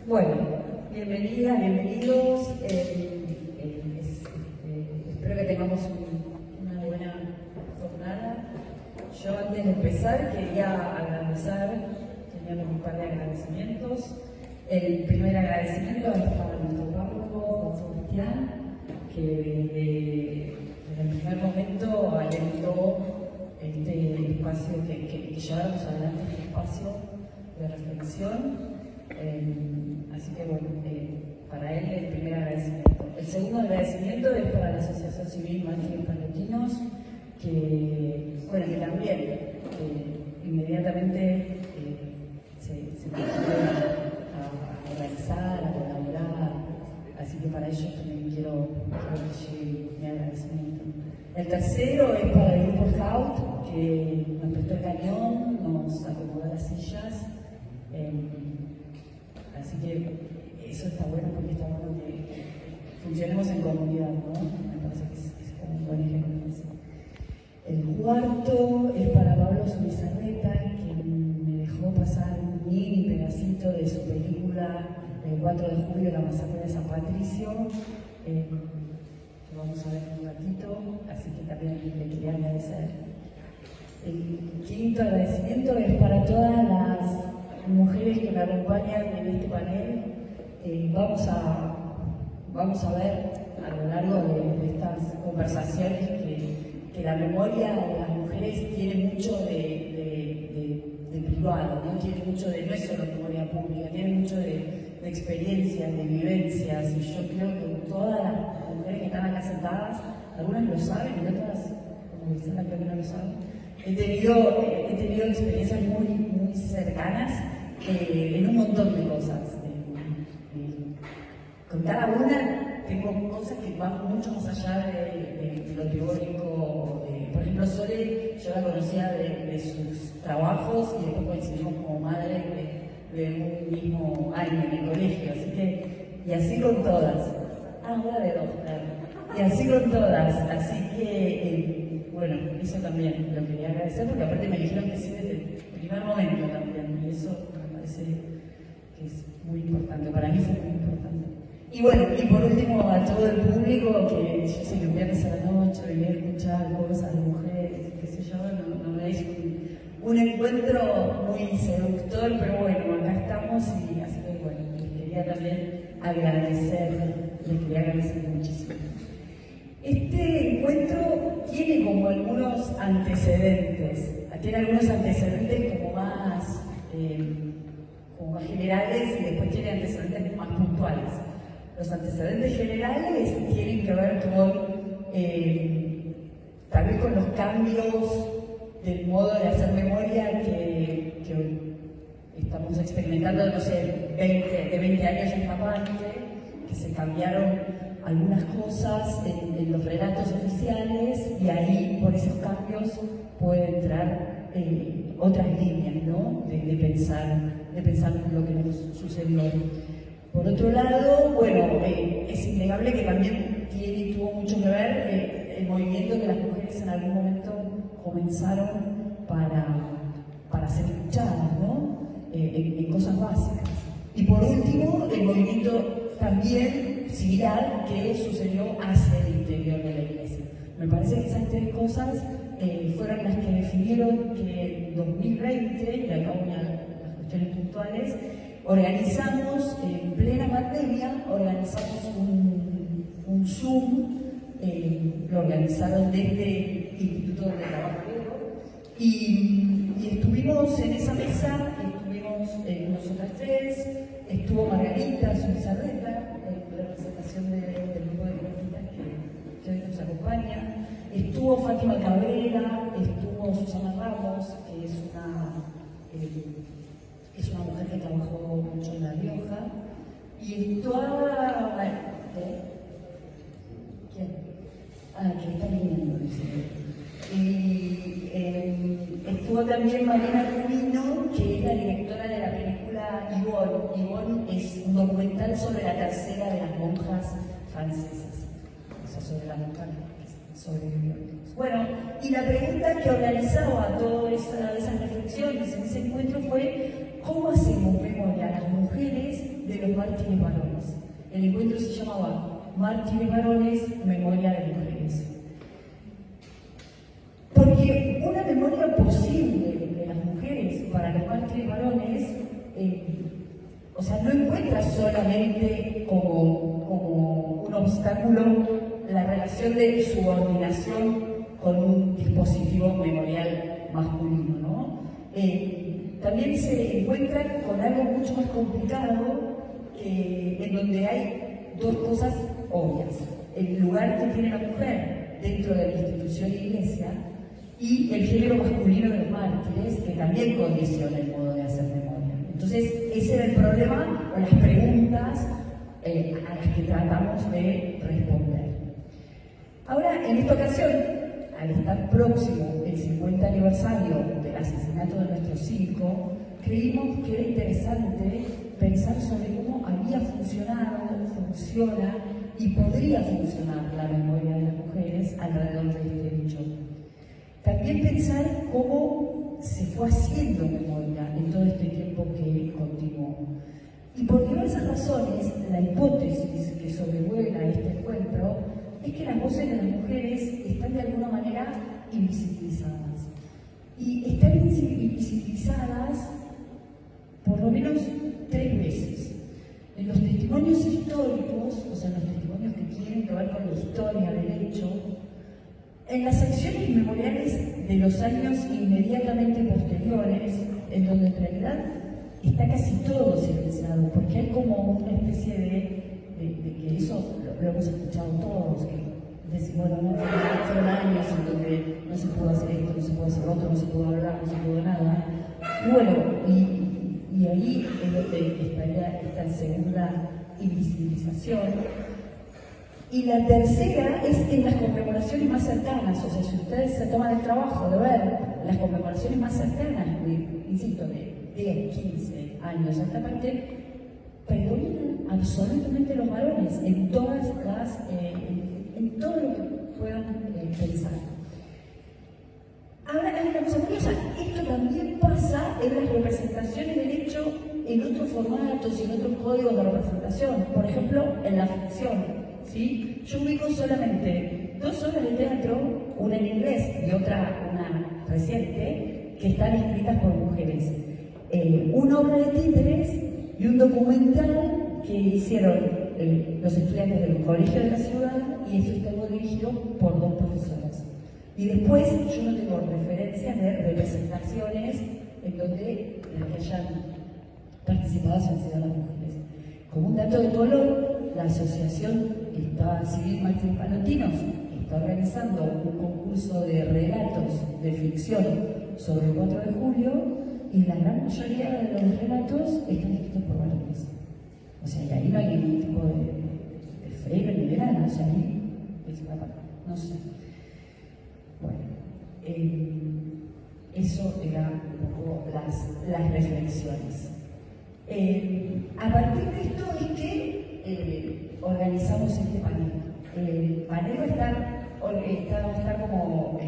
Bueno, bienvenidas, bienvenidos. Espero que tengamos una buena jornada. Yo antes de empezar quería agradecer, tenía un par de agradecimientos. El primer agradecimiento es para nuestro párroco, Juan Sebastián, que desde el primer momento alentó este espacio, que lleváramos adelante este espacio de reflexión. Así que bueno, para él el primer agradecimiento. El segundo agradecimiento es para la Asociación Civil Mártires Palentinos, que también inmediatamente se puso a organizar, a colaborar. Así que para ellos también quiero decir mi agradecimiento. El tercero es para el grupo Scout, que nos prestó el cañón, nos acomodó las sillas. Así que eso está bueno, porque está bueno que funcionemos en comunidad, ¿no? Me parece que es como un buen ejemplo. El cuarto es para Pablo Zubizarreta, que me dejó pasar un mini pedacito de su película el 4 de julio, La masacre de San Patricio, que vamos a ver en un ratito, así que también le quería agradecer. El quinto agradecimiento es para todas las mujeres que me acompañan en este panel. Vamos a ver a lo largo de estas conversaciones que la memoria de las mujeres tiene mucho de privado, ¿no? Tiene mucho no es solo memoria pública, tiene mucho de experiencias, de vivencias, y yo creo que todas las mujeres que están acá sentadas, algunas lo saben y otras, como Vicenta, creo que no lo saben. He tenido experiencias muy cercanas en un montón de cosas. Con cada una tengo cosas que van mucho más allá de lo teórico. Por ejemplo, Sole, yo la conocía de sus trabajos y después coincidimos como madre de un mismo año en el colegio. Y así con todas. Ahora de dos, claro. Y así con todas. Así que, bueno, eso también lo quería agradecer, porque aparte me dijeron que sí desde el primer momento también. Y eso me parece que es muy importante. Para mí fue muy importante. Y bueno, y por último a todo el público, que yo sé que un viernes a la noche venía a escuchar cosas de mujeres, qué sé yo, no me es un encuentro muy seductor, pero bueno, acá estamos y así que bueno, les quería también agradecer muchísimo. Este encuentro tiene como algunos antecedentes como más generales y después tiene antecedentes más puntuales. Los antecedentes generales tienen que ver con, tal vez con los cambios del modo de hacer memoria que estamos experimentando, no sé, de 20 años en esta parte, que se cambiaron algunas cosas en los relatos oficiales, y ahí por esos cambios puede entrar otras líneas, ¿no? de pensar lo que nos sucedió. Por otro lado, bueno, es innegable que también tiene y tuvo mucho que ver el movimiento que las mujeres en algún momento comenzaron para ser escuchadas, ¿no? En cosas básicas. Y por último, el movimiento también similar que sucedió hacia el interior de la Iglesia. Me parece que esas tres cosas fueron las que definieron que en 2020, y acá voy a las cuestiones puntuales, organizamos, en plena pandemia, un Zoom, lo organizaron desde el Instituto de Trabajo, y estuvimos en esa mesa, estuvimos nosotras tres, estuvo Margarita Zubizarreta, en representación del grupo de cronistas que hoy nos acompaña, estuvo Fátima Cabrera, estuvo Susana Ramos, que es una mujer que trabajó mucho en La Rioja, y toda... ¿Quién? Que está viniendo, y estuvo también Mariana Rubino, que es la directora de la película Yvonne. Yvonne es un documental sobre la tercera de las monjas francesas, o sea, sobre la monja sobrevivió. Bueno, y la pregunta que organizaba todas esas reflexiones en ese encuentro fue: ¿cómo hacemos memoria a las mujeres de los mártires varones. El encuentro se llamaba Mártires varones, memoria de mujeres. Porque una memoria posible de las mujeres para los mártires varones, o sea, no encuentra solamente como un obstáculo la relación de subordinación con un dispositivo memorial masculino, ¿no? También se encuentra con algo mucho más complicado, en donde hay dos cosas obvias: el lugar que tiene la mujer dentro de la institución de iglesia y el género masculino de los mártires, que también condiciona el modo de hacer memoria. Entonces, ese era el problema o las preguntas a las que tratamos de responder. Ahora, en esta ocasión, al estar próximo el 50 aniversario del asesinato de nuestro circo, creímos que era interesante pensar sobre cómo había funcionado, funciona y podría funcionar la memoria de las mujeres alrededor de este hecho. También pensar cómo se fue haciendo memoria en todo este tiempo que continuó. Y por diversas razones, la hipótesis que sobrevuela este encuentro es que las voces de las mujeres están de alguna manera invisibilizadas. Y están invisibilizadas por lo menos 3 veces. En los testimonios históricos, o sea, en los testimonios que tienen que ver con la historia del hecho, en las acciones memoriales de los años inmediatamente posteriores, en donde en realidad está casi todo silenciado, porque hay como una especie de que eso lo hemos escuchado todos, que decimos, bueno, no, fueron años en donde no se pudo hacer esto, no se pudo hacer otro, no se pudo hablar, no se pudo nada. Y bueno, y ahí es donde estaría esta segunda invisibilización. Y la tercera es en las conmemoraciones más cercanas. O sea, si ustedes se toman el trabajo de ver las conmemoraciones más cercanas, insisto, de 10, 15 años a esta parte, predominan absolutamente los varones en todas las, en todo lo que puedan pensar. Ahora hay una cosa curiosa: esto también pasa en las representaciones del hecho en otros formatos y en otros códigos de representación. Por ejemplo, en la ficción. ¿Sí? Yo ubico solamente 2 obras de teatro, una en inglés y otra, una reciente, que están escritas por mujeres. Una obra de títeres y un documental que hicieron los estudiantes del colegio de la ciudad, y eso estuvo dirigido por 2 profesoras. Y después yo no tengo referencias de representaciones en donde las que hayan participado hayan sido las mujeres. Como un dato de color, la Asociación Civil Mártires Palentinos está organizando un concurso de relatos de ficción sobre el 4 de julio, y la gran mayoría de los relatos están escritos por varones. O sea, y ahí no hay ningún tipo de freno ni de nada, o sea, ahí es una parte, no sé. Bueno, eso era un poco las reflexiones. A partir de esto es que organizamos este panel. El panel va a estar como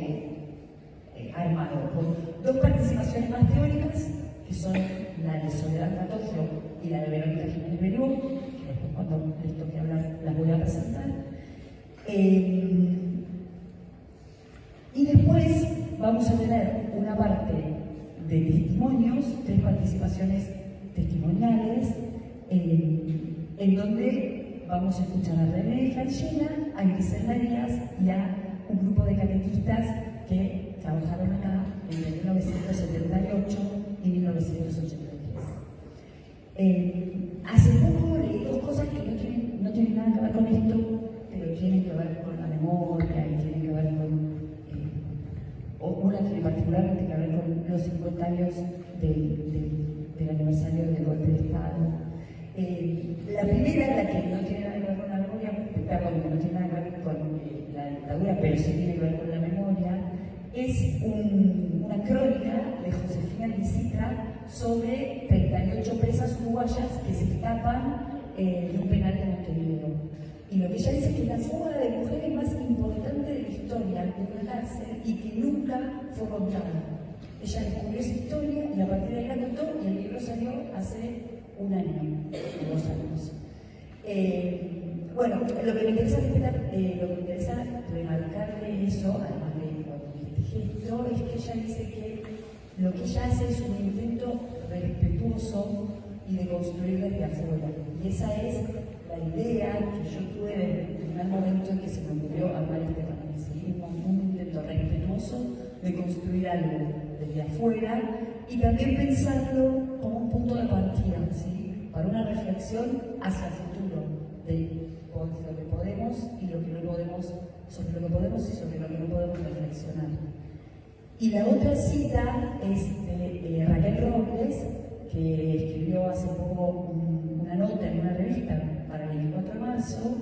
armado con 2 participaciones más teóricas, que son la de Soledad Catollo y la de Verónica Jiménez Berú, que después, cuando les toque hablar, las voy a presentar. Y después vamos a tener una parte de testimonios, 3 participaciones testimoniales, en donde vamos a escuchar a René Franchella, a Griselda Díaz y a un grupo de catequistas que trabajaron acá entre 1978 y 1983. Hace poco leí 2 cosas que no tienen nada que ver con esto, pero tienen que ver con la memoria y tienen que ver con... una tiene particularmente que ver con los 50 años del aniversario del golpe de Estado. La primera, la que no tiene nada que ver con la memoria, perdón, que no tiene nada que ver con la dictadura, pero sí tiene que ver con la memoria, es una crónica de Josefina Licitra sobre 38 presas uruguayas que se escapan de un penal de Montevideo. Y lo que ella dice es que la fuga de mujeres más importante de la historia de una cárcel y que nunca fue contada. Ella descubrió esa historia y a partir de ahí la contó y el libro salió hace un año o 2 años. Bueno, lo que me interesa remarcar de eso, además de este gesto, es que ella dice que lo que ella hace es un intento respetuoso y de construir desde afuera. Y esa es la idea que yo tuve desde el primer momento en que se me ocurrió armar este panel, ¿sí? Un intento respetuoso de construir algo desde afuera y también pensarlo como un punto de partida, ¿sí? Para una reflexión hacia el futuro de lo que podemos y lo que no podemos, sobre lo que podemos y sobre lo que no podemos reflexionar. Y la otra cita es de Raquel Robles, que escribió hace poco una nota en una revista para el 24 de marzo,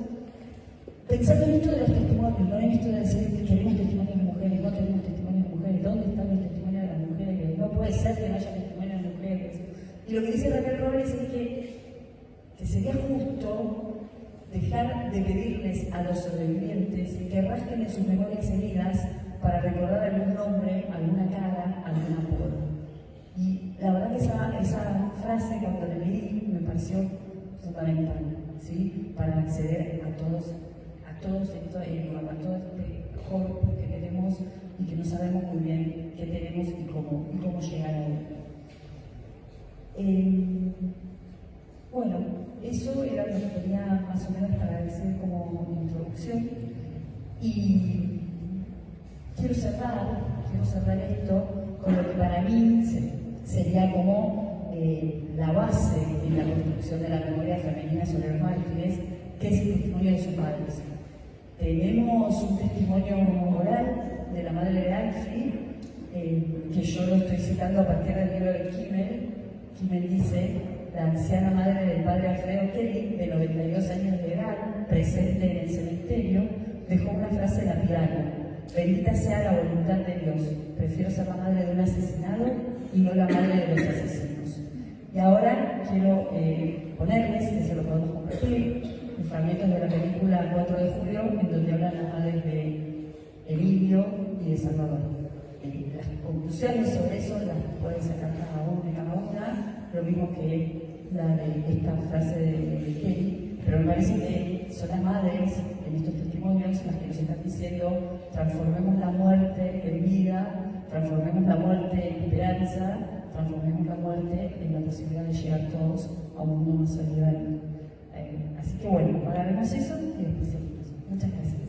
pensando en esto de los testimonios, no en esto de decir que queremos testimonios de mujeres, no tenemos testimonios de mujeres, ¿dónde están los testimonios de las mujeres? No puede ser que no haya testimonios de mujeres. Y lo que dice Raquel Robles es que sería justo dejar de pedirles a los sobrevivientes que rasquen en sus memorias heridas para recordar algún nombre, alguna cara, algún apodo. Y la verdad que esa frase cuando la leí me pareció fundamental, ¿sí? Para acceder a todos estos jóvenes que tenemos y que no sabemos muy bien qué tenemos y cómo llegar a él. Bueno, eso era lo que tenía más o menos para decir como introducción. Y quiero cerrar esto con lo que para mí sería como la base en la construcción de la memoria femenina sobre los mártires, que es el testimonio de sus padres. Tenemos un testimonio oral de la madre de Alfie, que yo lo estoy citando a partir del libro de Kimmel. Kimmel dice: la anciana madre del padre Alfredo Kelly, de 92 años de edad, presente en el cementerio, dejó una frase lapidada: bendita sea la voluntad de Dios, prefiero ser la madre de un asesinado y no la madre de los asesinos. Y ahora quiero ponerles, que se lo podemos compartir, fragmentos de la película 4 de julio, en donde hablan las madres de Elidio y de Salvador. Las conclusiones sobre eso las pueden sacar cada una, lo mismo que la de esta frase de Kelly, pero me parece que son las madres en estos testimonios las que nos están diciendo: transformemos la muerte en vida, transformemos la muerte en esperanza, transformemos la muerte en la posibilidad de llegar todos a un mundo más solidario. Así que bueno, ahora vemos eso y después seguimos. Muchas gracias.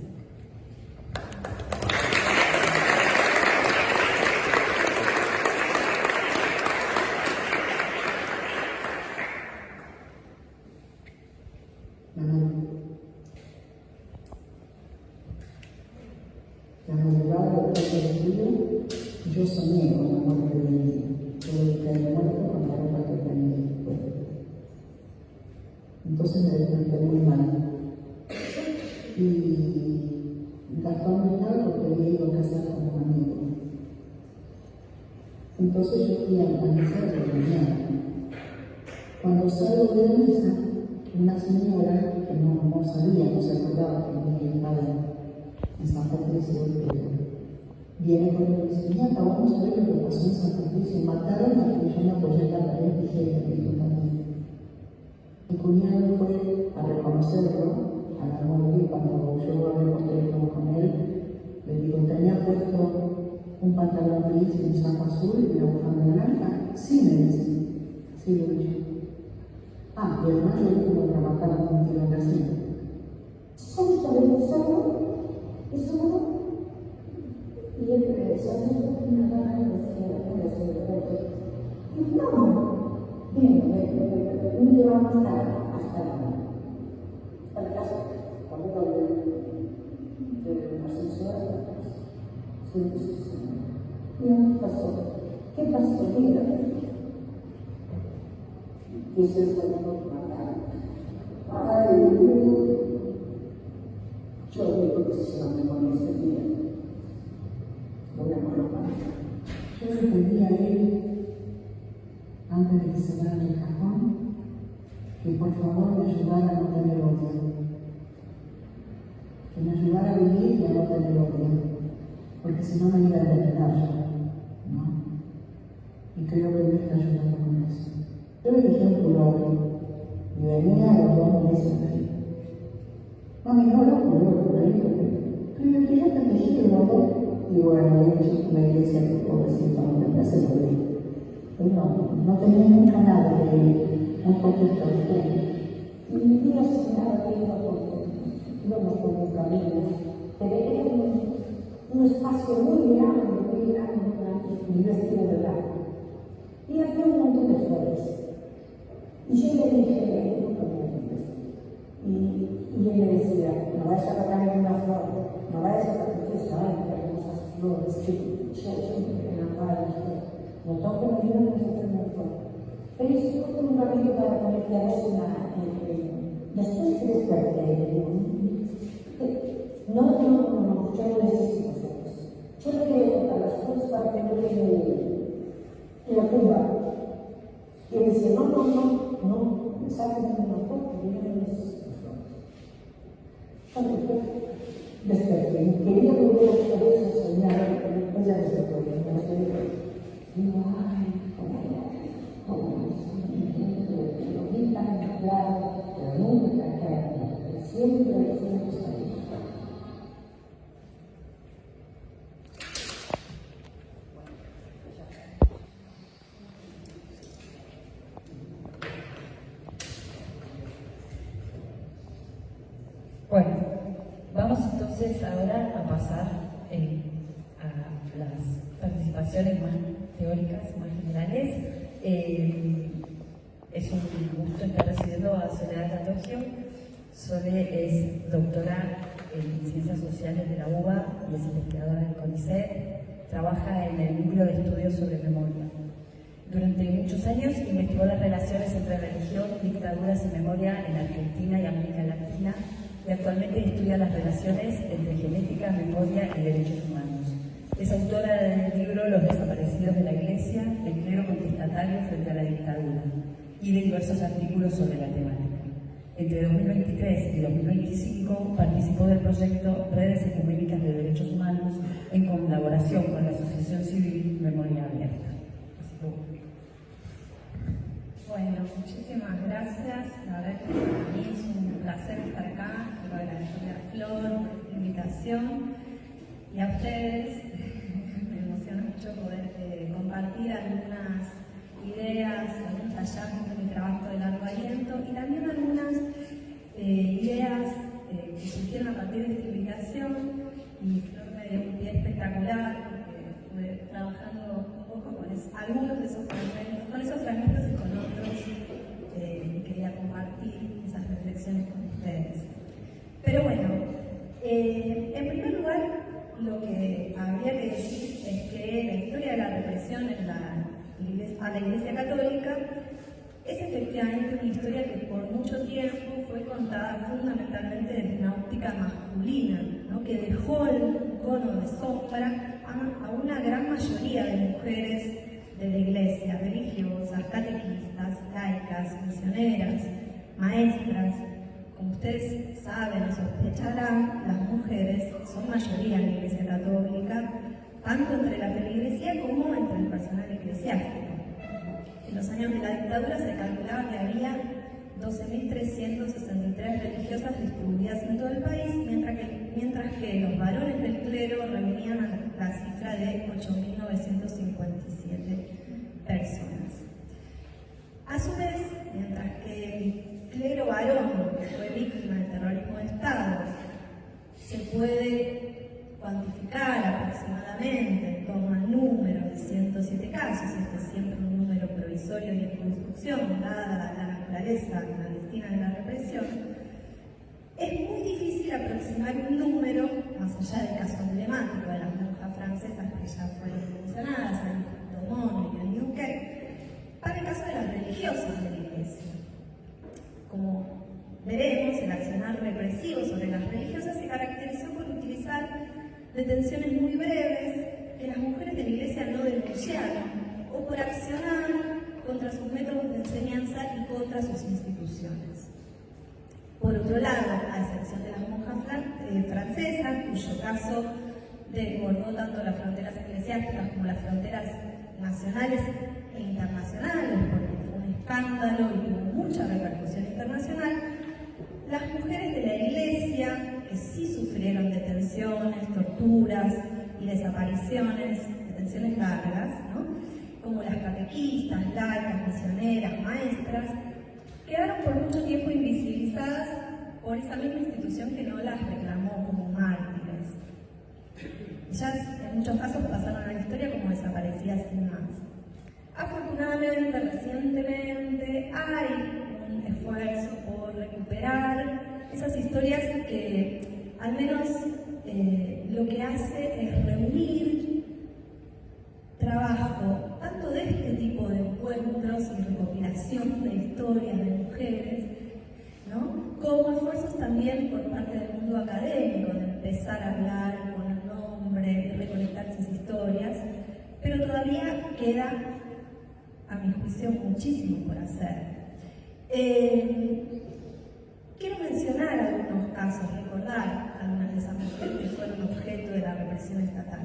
La madrugada del 4 de julio, yo soñé con la muerte de mi niño. Tuve que caer muerto con la ropa que tenía en el cuerpo. Entonces me desperté muy mal. Y Gastón no estaba porque había ido a casar con un amigo. Entonces yo fui a la misa de la mañana. Cuando salgo de la misa, una señora que no sabía, no se acordaba que venía el padre en San Patricio de Pedro, viene conmigo y dice: ya, vamos a ver lo que pasó en San Patricio. Mataron a que yo me apoyé en la pared y dije: también. Mi cuñado fue a reconocerlo a la muerte y cuando yo hablé por teléfono con él, le digo: ¿tenía puesto un pantalón gris y un saco azul y una bufanda blanca? Sí, me dice. Sí, lo dije. Y además yo vi como la mataron con un tiro en la silla. ¿Cómo está pensando? ¿Eso no? Y él regresó a hacer una caja y decía: no. Bien, me llevamos hasta la casa, cuando iba de ascensor hasta la casa. Sí. ¿Qué pasó? ¿Qué pasó? Dígame. Dice: se lo mataron. Ay, yo digo que se lo con ese día. Voy a colocar. Yo le pedí a él, antes de que cerrara el cajón, que por favor me ayudara a no tener odio. Que me ayudara a vivir y a no tener odio. Porque si no me iba a envenenar yo, ¿no? ir ayudando con eso. Yo elegí un pullover y venía a los 2 meses así. Mami, no lo pullover por ahí, pero que ya te tejido, ¿no? Y bueno, me decía que pobrecito, no te hace lo bien. No tenía nunca nada de un poquito de tiempo. Y mi día se estaba viendo porque íbamos por un camino, pero era un espacio muy grande, mi vestido de blanco. Y había un montón de flores. Y yo le dije, y él me decía, no vayas a tocar una flor, no vayas a tocar esas flores, que yo me enamoraba de flores. No toco mi vida, no se me importa. Pero yo fue un ratito para ponerte a veces después que desperté, no, yo no necesito flores. Yo no quiero tocar las flores para que no quede la tumba. Y él decía, no, sáquenme una foto, yo no necesito flores. Entonces, desperté, quería volver a cabeza a soñar, pues ya desperté, me estoy. Digo, ay, como lo vi tan claro, pero nunca cae, siempre está ahí. Bueno, vamos entonces ahora a pasar a las participaciones más teóricas, más generales. Es un gusto estar recibiendo a Soledad Cantogio. Sole es doctora en Ciencias Sociales de la UBA y es investigadora del CONICET. Trabaja en el núcleo de estudios sobre memoria. Durante muchos años investigó las relaciones entre religión, dictaduras y memoria en Argentina y América Latina, y actualmente estudia las relaciones entre genética, memoria y derechos humanos. Es autora del libro Los desaparecidos de la Iglesia, el clero contestatario frente a la dictadura, y de diversos artículos sobre la temática. Entre 2023 y 2025 participó del proyecto Redes Ecuménicas de Derechos Humanos en colaboración con la Asociación Civil Memoria Abierta. Bueno, muchísimas gracias. La verdad que para mí es un placer estar acá. Quiero agradecerle a Flor por la invitación y a ustedes. Me emociona mucho poder compartir algunas ideas, algunos hallazgos de mi trabajo de largo aliento y también algunas ideas que surgieron a partir de esta invitación. Y Flor me dio un pie espectacular porque estuve trabajando un poco con algunos de esos fragmentos, y con otros, y quería compartir esas reflexiones con ustedes. Pero bueno, en primer lugar, lo que habría que decir es que la historia de la represión a la Iglesia Católica es efectivamente una historia que por mucho tiempo fue contada fundamentalmente desde una óptica masculina, ¿no? Que dejó el cono de sombra a una gran mayoría de mujeres de la Iglesia, religiosas, catequistas, laicas, misioneras, maestras. Como ustedes saben o sospecharán, las mujeres son mayoría en la Iglesia Católica, tanto entre la feligresía como entre el personal eclesiástico. En los años de la dictadura se calculaba que había 12.363 religiosas distribuidas en todo el país, mientras que los varones del clero reunían la cifra de 8.957 personas. A su vez, mientras que el clero varón fue víctima del terrorismo de Estado, se puede cuantificar aproximadamente en torno al número de 107 casos, este es siempre un número provisorio y en construcción, dada la naturaleza clandestina de la represión. Es muy difícil aproximar un número, más allá del caso emblemático de las monjas francesas que ya fueron mencionadas, Anne Domon y Anne Duquet, para el caso de las religiosas de la Iglesia. Como veremos, el accionar represivo sobre las religiosas se caracterizó por utilizar detenciones muy breves que las mujeres de la Iglesia no denunciaron, o por accionar contra sus métodos de enseñanza y contra sus instituciones. Por otro lado, a excepción de las monjas francesas, cuyo caso desbordó tanto las fronteras eclesiásticas como las fronteras nacionales internacionales, porque fue un escándalo y tuvo mucha repercusión internacional, las mujeres de la Iglesia, que sí sufrieron detenciones, torturas y desapariciones, detenciones largas, ¿no?, como las catequistas, laicas, misioneras, maestras, quedaron por mucho tiempo invisibilizadas por esa misma institución que no las reclamó como mártires. Ellas en muchos casos pasaron a la historia como desaparecidas sin más. Afortunadamente, recientemente hay un esfuerzo por recuperar esas historias que al menos lo que hace es reunir trabajo tanto de este tipo de encuentros y recopilación de historias de mujeres, ¿no?, como esfuerzos también por parte del mundo académico de empezar a hablar con el nombre, de recolectar esas historias, pero todavía queda, a mi juicio, muchísimo por hacer. Quiero mencionar algunos casos, recordar algunas de esas mujeres que fueron objeto de la represión estatal.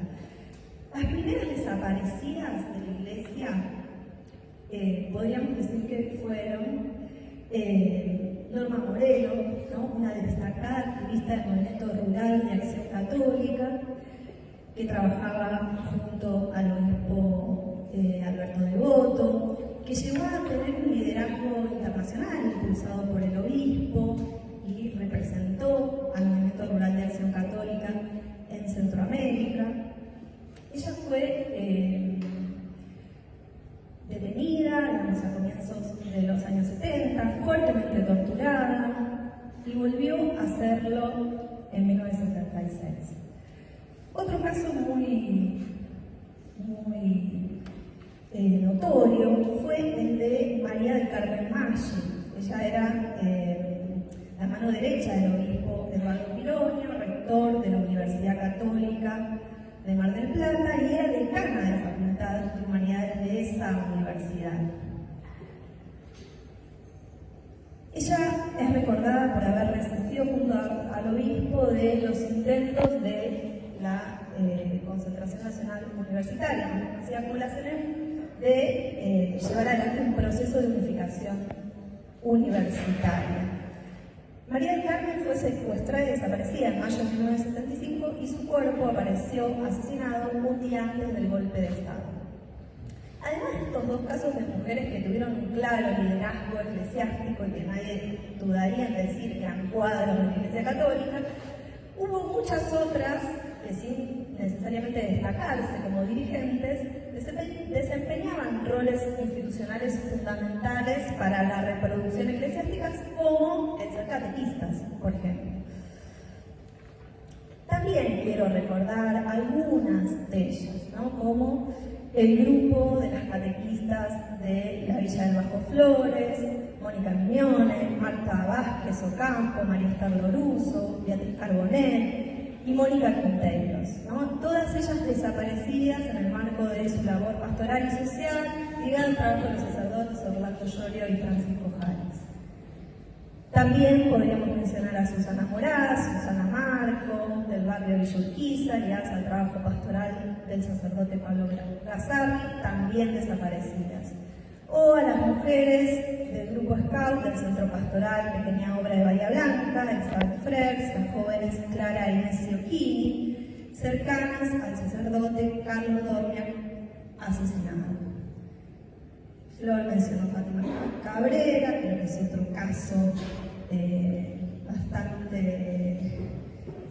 Las primeras desaparecidas de la Iglesia, podríamos decir que fueron Norma Morelo, ¿no?, una destacada activista del movimiento rural de Acción Católica, que trabajaba junto al obispo Alberto Devoto, que llegó a tener un liderazgo internacional impulsado por el obispo y representó al movimiento rural de Acción Católica en Centroamérica. Ella fue detenida a comienzos de los años 70, fuertemente torturada, y volvió a hacerlo en 1976. Otro caso muy notorio fue el de María del Carmen Maggi. Ella era la mano derecha del obispo Eduardo Pironio, rector de la Universidad Católica de Mar del Plata, y era decana de la Facultad de Humanidades de esa universidad. Ella es recordada por haber resistido junto al obispo de los intentos de la Concentración Nacional Universitaria, conocida como la CNE, de llevar adelante un proceso de unificación universitaria. María del Carmen fue secuestrada y desaparecida en mayo de 1975 y su cuerpo apareció asesinado un día antes del golpe de Estado. Además de estos dos casos de mujeres que tuvieron un claro liderazgo eclesiástico y que nadie dudaría en decir que eran cuadros de la Iglesia Católica, hubo muchas otras que sin necesariamente destacarse como dirigentes, desempeñaban roles institucionales fundamentales para la reproducción eclesiástica, como el ser catequistas, por ejemplo. También quiero recordar algunas de ellas, ¿no?, como el grupo de las catequistas de la Villa del Bajo Flores, Mónica Miñone, Marta Vázquez Ocampo, María Esther Loruso, Beatriz Carbonell y Mónica Quinteiros, ¿no?, todas ellas desaparecidas en el marco de su labor pastoral y social, ligada al trabajo de los sacerdotes Orlando Llorio y Francisco Jales. También podríamos mencionar a Susana Moraz, Susana Marco, del barrio Villa Urquiza, ligadas al trabajo pastoral del sacerdote Pablo Grazarri, también desaparecidas. O a las mujeres del grupo Scout del Centro Pastoral Pequeña Obra de Bahía Blanca, Elizabeth Frers, las jóvenes Clara Inés Occhini, cercanas al sacerdote Carlos Dornia, asesinado. Flor mencionó Fátima Cabrera, creo que es otro caso bastante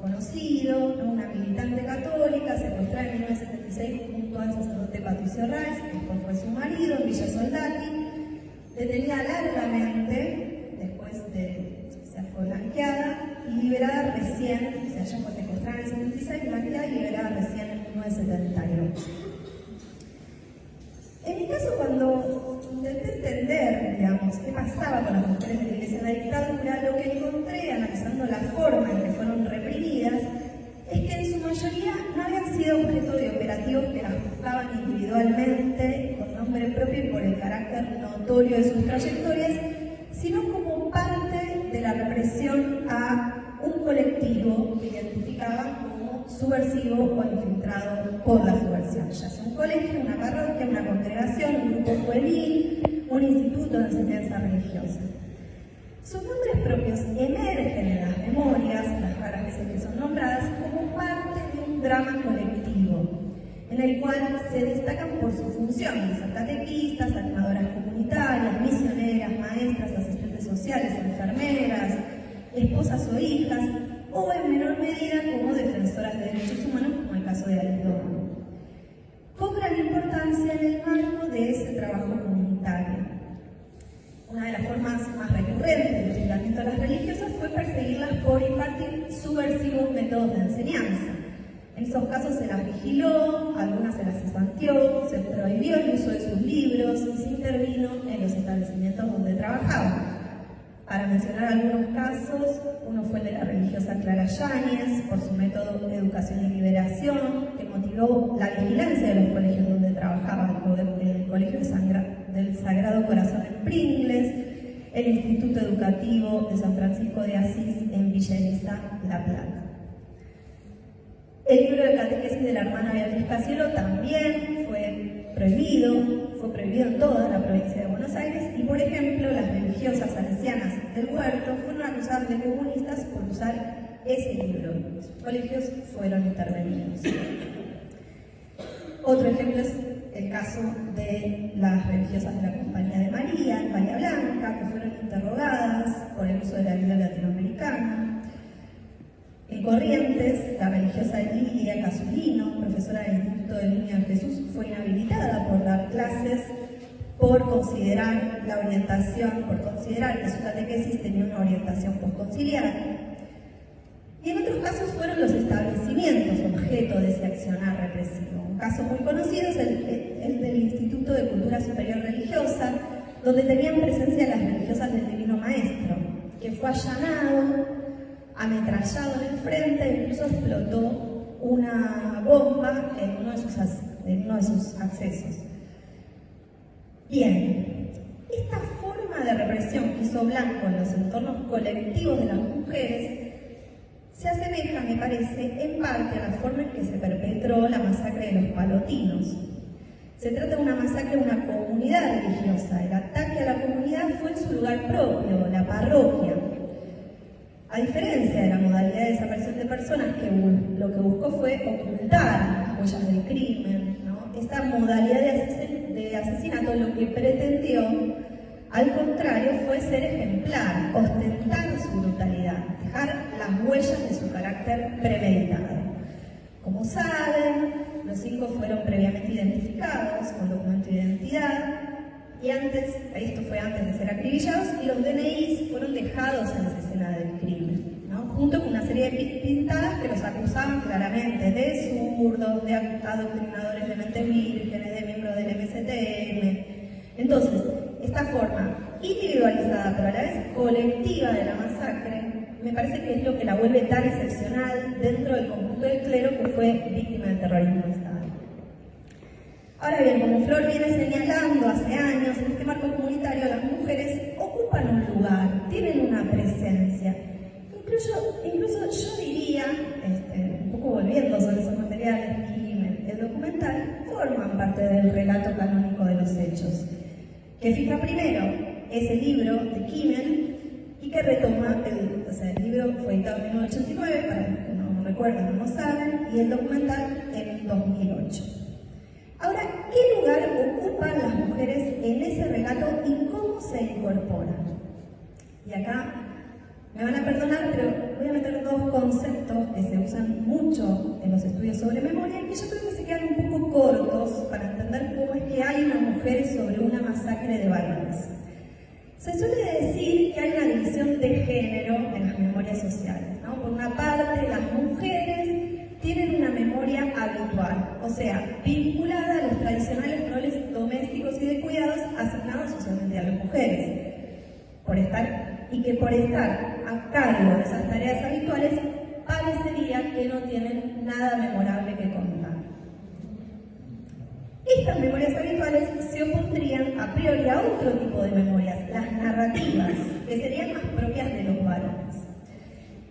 conocido, ¿no?, una militante católica secuestrada en 1976 junto al sacerdote Patricio Reis, que después fue su marido, en Villa Soldati, detenida largamente, después de ser fue blanqueada y liberada recién, o sea, ella fue secuestrada en el 76, blanqueada y liberada recién en 1978. En mi caso, cuando intenté entender, digamos, qué pasaba con las mujeres de la Iglesia en la dictadura, lo que encontré, analizando la forma en que fueron reprimidas, es que en su mayoría no habían sido objeto de operativos que las buscaban individualmente, con nombre propio y por el carácter notorio de sus trayectorias, sino como parte de la represión a un colectivo que identificaban como subversivo o infiltrado por la subversión, ya sea un colegio, una parroquia, una congregación, un grupo juvenil, un instituto de enseñanza religiosa. Sus nombres propios emergen en las memorias, las raras veces que son nombradas, como parte de un drama colectivo, en el cual se destacan por su función, son catequistas, animadoras comunitarias, misioneras, maestras, asistentes sociales, enfermeras, esposas o hijas, o en menor medida como defensoras de derechos humanos, como el caso de Alice Doman. Cobran importancia en el marco de ese trabajo comunitario. Una de las formas más recurrentes del hostigamiento a las religiosas fue perseguirlas por impartir subversivos métodos de enseñanza. En esos casos se las vigiló, algunas se las cesanteó, se prohibió el uso de sus libros y se intervino en los establecimientos donde trabajaban. Para mencionar algunos casos, uno fue el de la religiosa Clara Yáñez, por su método de educación y liberación, que motivó la vigilancia de los colegios donde trabajaba, el Colegio del Sagrado Corazón en Pringles, el Instituto Educativo de San Francisco de Asís en Villa Elisa, La Plata. El libro de catequesis de la hermana Beatriz Casielo también fue prohibido en toda la provincia de Buenos Aires y, por ejemplo, las religiosas salesianas del Huerto fueron acusadas de comunistas por usar ese libro. Los colegios fueron intervenidos. Otro ejemplo es el caso de las religiosas de la Compañía de María en Bahía Blanca, que fueron interrogadas por el uso de la Biblia latinoamericana. En Corrientes, la religiosa Lidia Casulino, profesora del Instituto del Niño de Jesús, fue inhabilitada por dar clases por considerar que su catequesis tenía una orientación postconciliar. Y en otros casos fueron los establecimientos objeto de ese accionar represivo. Un caso muy conocido es el del Instituto de Cultura Superior Religiosa, donde tenían presencia las religiosas del Divino Maestro, que fue allanado, ametrallado en el frente e incluso explotó una bomba en uno de sus accesos. Bien, esta forma de represión que hizo Blanco en los entornos colectivos de las mujeres se asemeja, me parece, en parte a la forma en que se perpetró la masacre de los palotinos. Se trata de una masacre de una comunidad religiosa. El ataque a la comunidad fue en su lugar propio, la parroquia. A diferencia de la modalidad de desaparición de personas, que lo que buscó fue ocultar las huellas del crimen, ¿no? Esta modalidad de asesinato lo que pretendió, al contrario, fue ser ejemplar, ostentar su brutalidad, dejar las huellas de su carácter premeditado. Como saben, los 5 fueron previamente identificados con documento de identidad, y esto fue antes de ser acribillados, y los DNIs fueron dejados en esa escena del crimen, ¿no? Junto con una serie de pintadas que los acusaban claramente de zurdos, de adoctrinadores de mentes vírgenes, de miembros del MSTM. Entonces, esta forma individualizada pero a la vez colectiva de la masacre, me parece que es lo que la vuelve tan excepcional dentro del conjunto del clero que fue víctima del terrorismo de Estado. Ahora bien, como Flor viene señalando hace años, en este marco comunitario las mujeres ocupan un lugar, tienen una presencia. Incluso yo diría, un poco volviendo sobre esos materiales, y el documental forman parte del relato canónico de los hechos, que fija primero ese libro de Kimmel y que retoma, el libro fue editado en 1989, para los que no recuerdan o no saben, y el documental en 2008. Ahora, ¿qué lugar ocupan las mujeres en ese relato y cómo se incorporan? Y acá me van a perdonar, pero voy a meter 2 conceptos que se usan mucho en los estudios sobre memoria y que yo creo que se quedan un poco cortos para entender cómo es que hay una mujer sobre una masacre de varones. Se suele decir que hay una división de género en las memorias sociales, ¿no? Por una parte, las mujeres tienen una memoria habitual, o sea, vinculada a los tradicionales roles domésticos y de cuidados asignados socialmente a las mujeres, y que por estar a cargo de esas tareas habituales, parecería que no tienen nada memorable que contar. Estas memorias habituales se opondrían a priori a otro tipo de memorias, las narrativas, que serían más propias de los varones.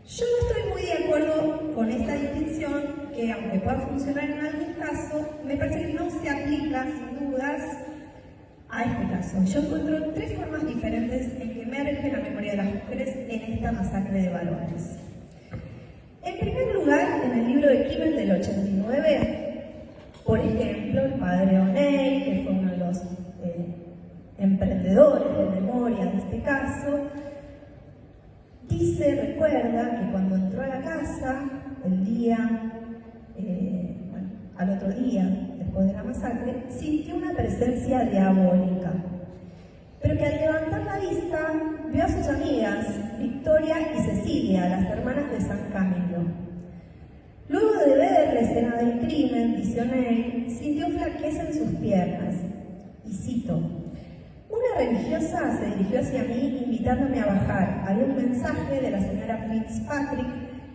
Yo no estoy muy de acuerdo con esta distinción que, aunque pueda funcionar en algún caso, me parece que no se aplica, sin dudas, a este caso. Yo encuentro tres formas diferentes en que emerge la memoria de las mujeres en esta masacre de varones. En primer lugar, en el libro de Kimmel del 89, por ejemplo, el padre O'Neill, que fue uno de los emprendedores de memoria de este caso, recuerda que cuando entró a la casa, al otro día, después de la masacre, sintió una presencia diabólica, pero que al levantar la vista vio a sus amigas, Victoria y Cecilia, las hermanas de San Camilo. Luego de ver la escena del crimen, dice O'Neill, sintió flaqueza en sus piernas, y cito: una religiosa se dirigió hacia mí invitándome a bajar. Había un mensaje de la señora Fitzpatrick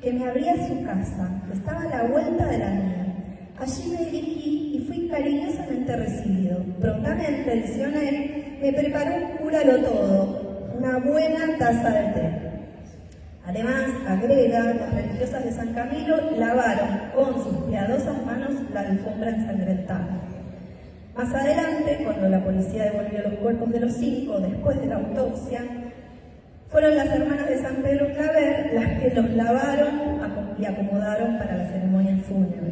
que me abría su casa, que estaba a la vuelta de la mía. Allí me dirigí y fui cariñosamente recibido. Prontamente, dice O'Neill, me preparó un cúralo todo, una buena taza de té. Además, agrega, las religiosas de San Camilo lavaron con sus piadosas manos la alfombra ensangrentada. Más adelante, cuando la policía devolvió los cuerpos de los 5 después de la autopsia, fueron las hermanas de San Pedro Claver las que los lavaron y acomodaron para la ceremonia fúnebre.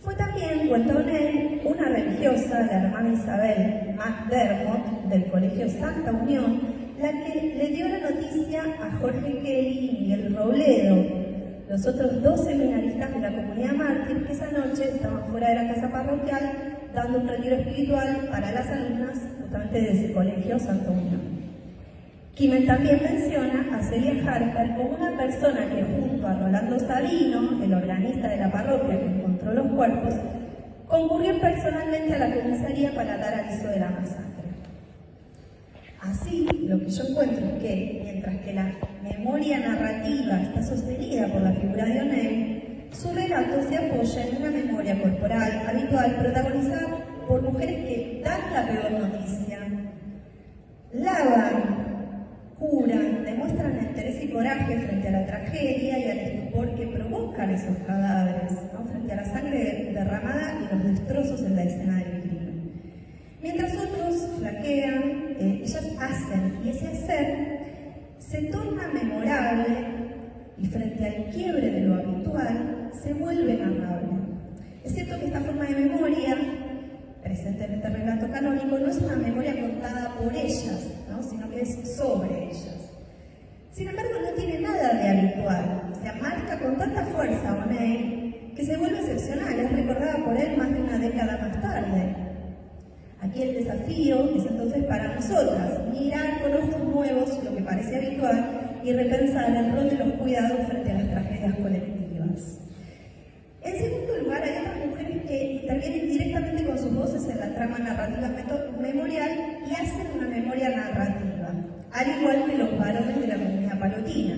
Fue también, cuenta O'Neill, una religiosa, la hermana Isabel McDermott, del Colegio Santa Unión, la que le dio la noticia a Jorge Kelly y Miguel Robledo, los otros 2 seminaristas de la comunidad mártir que esa noche estaban fuera de la casa parroquial dando un retiro espiritual para las alumnas justamente de ese colegio Santa Unión. Kimmel también menciona a Celia Harper como una persona que junto a Rolando Sabino, el organista de la parroquia que encontró los cuerpos, concurrió personalmente a la comisaría para dar aviso de la masacre. Así, lo que yo encuentro es que, mientras que la memoria narrativa está sostenida por la figura de O'Neill, su relato se apoya en una memoria corporal habitual protagonizada por mujeres que dan la peor noticia, lavan, curan, demuestran interés y coraje frente a la tragedia y al estupor que provocan esos cadáveres, ¿no? Frente a la sangre derramada y los destrozos en la escena del crimen. Mientras otros flaquean, ellas hacen, y ese hacer se torna memorable y frente al quiebre de lo habitual se vuelve narrable. Es cierto que esta forma de memoria, presente en este relato canónico, no es una memoria contada por ellas, ¿no? Sino que es sobre ellas. Sin embargo, no tiene nada de habitual, o sea, marca con tanta fuerza a O'Neill que se vuelve excepcional, es recordada por él más de una década más tarde. Aquí el desafío es entonces para nosotras, mirar con ojos nuevos lo que parece habitual y repensar el rol de los cuidados frente a las tragedias colectivas. En segundo lugar, hay otras mujeres que intervienen directamente con sus voces en la trama narrativa memorial y hacen una memoria narrativa, al igual que los varones de la comunidad palotina.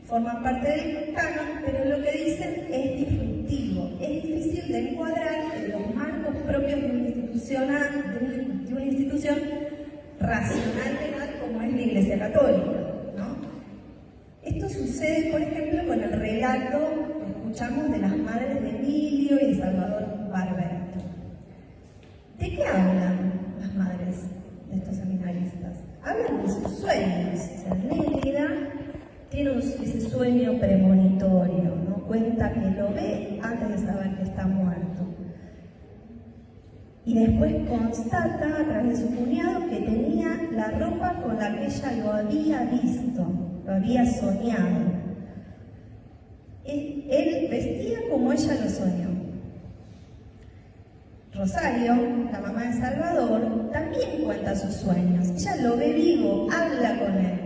Forman parte del canon, pero lo que dicen es disruptivo, es difícil de encuadrar en los marcos propios de una institución racional legal como es la Iglesia Católica, ¿no? Esto sucede, por ejemplo, con el relato que escuchamos de las madres de Emilio y de Salvador Barberto. ¿De qué hablan las madres de estos seminaristas? Hablan de sus sueños. O sea, Nélida tiene ese sueño premonitorio, ¿no? Cuenta que lo ve antes de saber que está muerto. Y después constata a través de su cuñado que tenía la ropa con la que ella lo había visto, lo había soñado. Él vestía como ella lo soñó. Rosario, la mamá de Salvador, también cuenta sus sueños. Ella lo ve vivo, habla con él.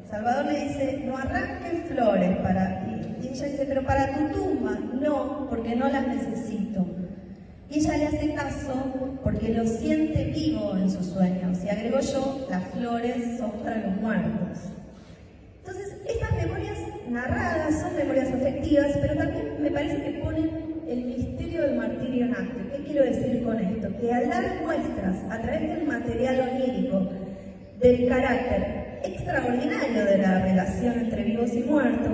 Salvador le dice, no arranques flores y ella dice, pero para tu tumba, no, porque no las necesito. Y ella le hace caso porque lo siente vivo en sus sueños. Y agrego yo, las flores son para los muertos. Entonces, estas memorias narradas son memorias afectivas, pero también me parece que ponen el misterio del martirio en acto. ¿Qué quiero decir con esto? Que al dar muestras a través del material onírico del carácter extraordinario de la relación relación entre vivos y muertos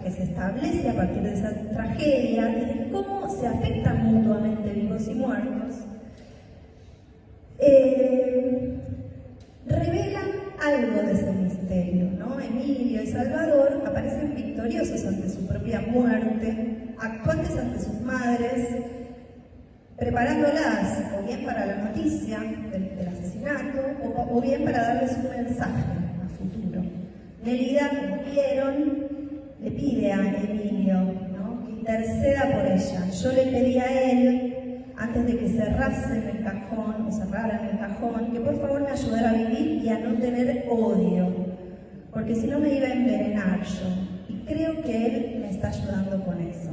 que se establece a partir de esa tragedia y de cómo se afectan mutuamente vivos y muertos, revelan algo de ese misterio, ¿no? Emilio y Salvador aparecen victoriosos ante su propia muerte, actuantes ante sus madres, preparándolas o bien para la noticia del asesinato o bien para darles un mensaje a futuro. Nélida, como vieron, le pide a Emilio, ¿no?, que interceda por ella. Yo le pedí a él, antes de que cerrase en el cajón, o cerrara en el cajón, que por favor me ayudara a vivir y a no tener odio, porque si no me iba a envenenar yo. Y creo que él me está ayudando con eso.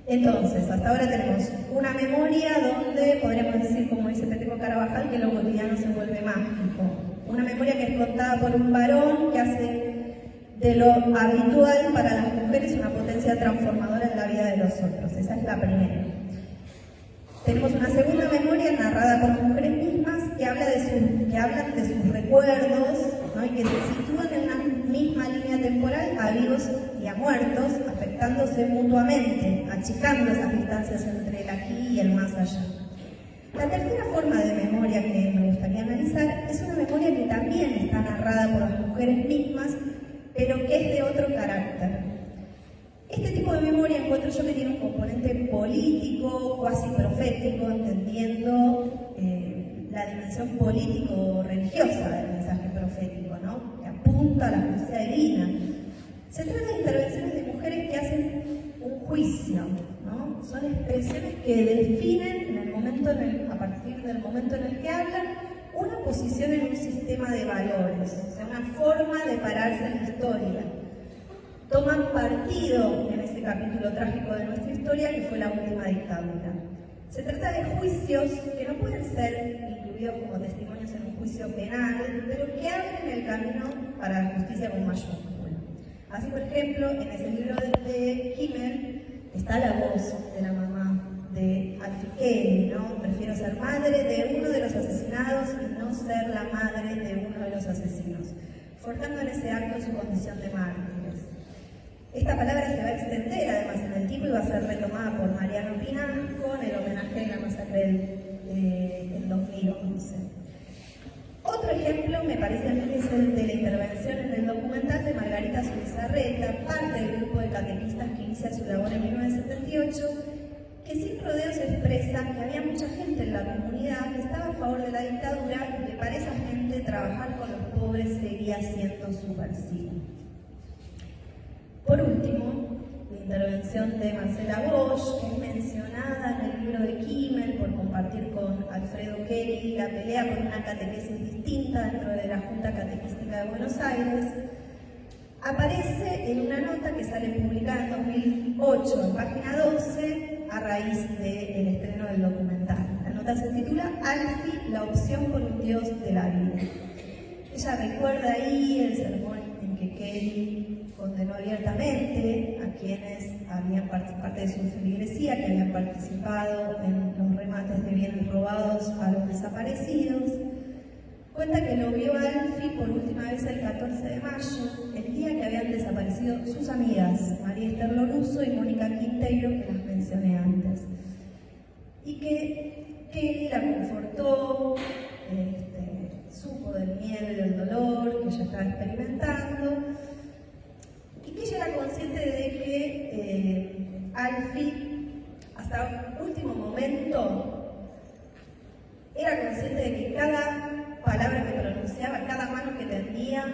Entonces, hasta ahora tenemos una memoria donde podríamos decir, como dice Peteco Carabajal, que lo cotidiano se vuelve mágico. Una memoria que es contada por un varón que hace de lo habitual para las mujeres una potencia transformadora en la vida de los otros. Esa es la primera. Tenemos una segunda memoria narrada por las mujeres mismas que hablan de sus recuerdos, ¿no?, y que se sitúan en una misma línea temporal a vivos y a muertos, afectándose mutuamente, achicando esas distancias entre el aquí y el más allá. La tercera forma de memoria que me gustaría analizar es una memoria que también está narrada por las mujeres mismas, pero que es de otro carácter. Este tipo de memoria encuentro yo que tiene un componente político, cuasi profético, entendiendo la dimensión político-religiosa del mensaje profético, ¿no?, que apunta a la justicia divina. Se trata de intervenciones de mujeres que hacen un juicio, ¿no? Son expresiones que definen a partir del momento en el que hablan una posición en un sistema de valores, o sea, una forma de pararse en la historia. Toman partido en ese capítulo trágico de nuestra historia que fue la última dictadura. Se trata de juicios que no pueden ser incluidos como testimonios en un juicio penal, pero que abren el camino para la justicia con mayúscula. Así, por ejemplo, en ese libro de Kimmel está la voz de la mamá de Alfie Kelly, ¿no? Prefiero ser madre de uno de los asesinados y no ser la madre de uno de los asesinos, forjando en ese acto su condición de mártires. Esta palabra se va a extender además en el tiempo y va a ser retomada por Mariano Pinasco en el homenaje a la masacre del 2011. Otro ejemplo me parece a mí que es el de la intervención en el documental de Margarita Zubizarreta, parte del grupo de catequistas que inicia su labor en 1978, que sin rodeos expresa que había mucha gente en la comunidad que estaba a favor de la dictadura y que para esa gente trabajar con los pobres seguía siendo subversivo. Por último, la intervención de Marcela Bosch, que es mencionada en el libro de Kimmel por compartir con Alfredo Kelly la pelea por una catequesis distinta dentro de la Junta Catequística de Buenos Aires, aparece en una nota que sale publicada en 2008, en página 12, a raíz del estreno del documental. La nota se titula Alfie, la opción por un Dios de la vida. Ella recuerda ahí el sermón en que Kelly condenó abiertamente a quienes habían parte de su feligresía, que habían participado en los remates de bienes robados a los desaparecidos. Cuenta que lo vio a Alfie por última vez el 14 de mayo, el día que habían desaparecido sus amigas, María Esther Loruso y Mónica Quinteiro, que las mencioné antes. Y que Kelly la confortó, supo del miedo y del dolor que ella estaba experimentando, y que ella era consciente de que Alfie, hasta el último momento, era consciente de que cada palabra que pronunciaba, cada mano que tendía,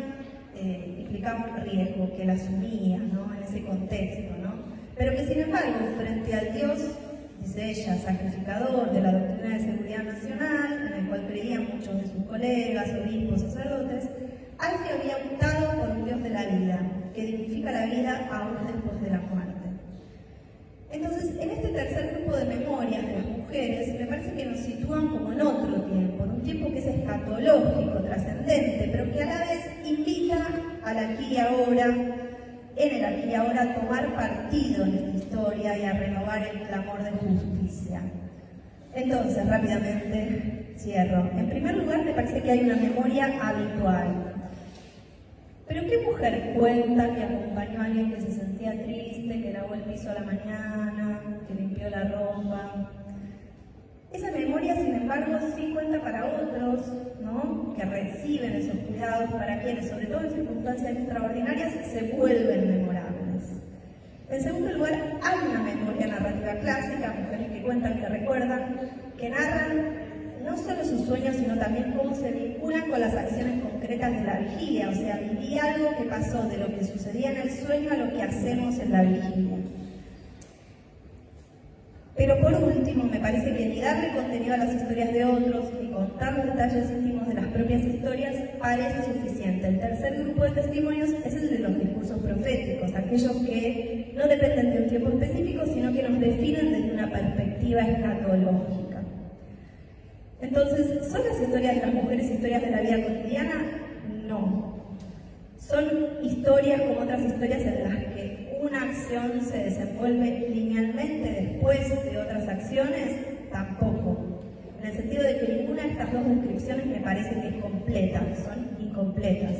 implicaba un riesgo, que la asumía, ¿no?, en ese contexto, ¿no? Pero que sin embargo, frente al Dios, dice ella, sacrificador de la doctrina de seguridad nacional, en el cual creían muchos de sus colegas, obispos, sacerdotes, Alfie había optado por un Dios de la vida, que dignifica la vida aún después de la muerte. Entonces, en este tercer grupo de memorias de las mujeres, me parece que nos sitúan como en otro tiempo, en un tiempo que es escatológico, trascendente, pero que a la vez invita al aquí y ahora, en el aquí y ahora, a tomar partido en esta historia y a renovar el clamor de justicia. Entonces, rápidamente cierro. En primer lugar, me parece que hay una memoria habitual. mujer cuenta que acompañó a alguien que se sentía triste, que lavó el piso a la mañana, que limpió la ropa. Esa memoria, sin embargo, sí cuenta para otros, ¿no?, que reciben esos cuidados, para quienes, sobre todo en circunstancias extraordinarias, se vuelven memorables. En segundo lugar, hay una memoria narrativa clásica, mujeres que cuentan, que recuerdan, que narran no solo sus sueños, sino también cómo se vinculan con las acciones concretas de la vigilia, o sea, viví algo que pasó de lo que sucedía en el sueño a lo que hacemos en la vigilia. Pero por último, me parece que ni darle contenido a las historias de otros, ni contar los detalles íntimos de las propias historias, parece suficiente. El tercer grupo de testimonios es el de los discursos proféticos, aquellos que no dependen de un tiempo específico, sino que nos definen desde una perspectiva escatológica. Entonces, ¿son las historias de las mujeres historias de la vida cotidiana? No. Son historias como otras historias en las que una acción se desenvuelve linealmente después de otras acciones, tampoco. En el sentido de que ninguna de estas dos descripciones me parece que es completa, son incompletas.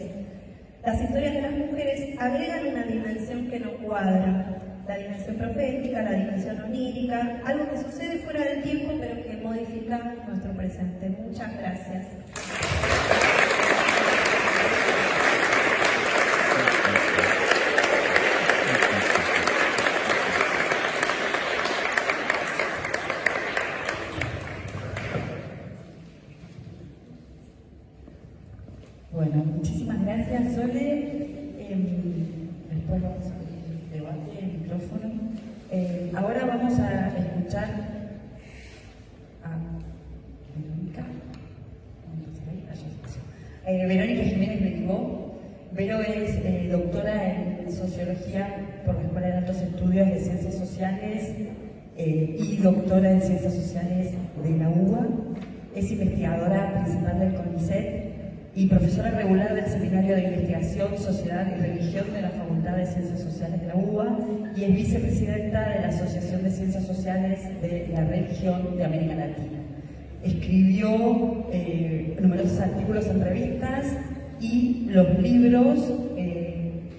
Las historias de las mujeres agregan una dimensión que no cuadra, la dimensión profética, la dimensión onírica, algo que sucede fuera del tiempo pero que modifica nuestro presente. Muchas gracias. Bueno, muchísimas gracias, Sole. Después vamos a el debate, el micrófono. Ahora vamos a escuchar a Verónica Jiménez Benigó. Vero es doctora en Sociología por la Escuela de Altos Estudios de Ciencias Sociales y doctora en Ciencias Sociales de la UBA. Es investigadora principal del CONICET y profesora regular del Seminario de Investigación, Sociedad y Religión de la Facultad de Ciencias Sociales de la UBA y es vicepresidenta de la Asociación de Ciencias Sociales de la Religión de América Latina. Escribió numerosos artículos en revistas y los libros,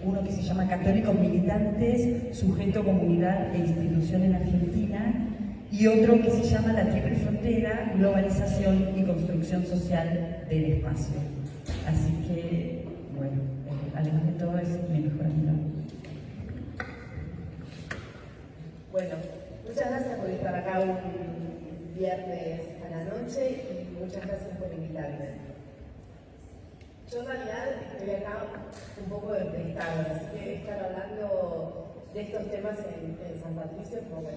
uno que se llama Católicos Militantes, Sujeto, Comunidad e Institución en Argentina, y otro que se llama La Triple Frontera, Globalización y Construcción Social del Espacio. Así que, bueno, además de todo es mi mejor amiga. Bueno, muchas gracias por estar acá un viernes a la noche y muchas gracias por invitarme. Yo en realidad estoy acá un poco de espectador, así que estar hablando de estos temas en San Patricio, como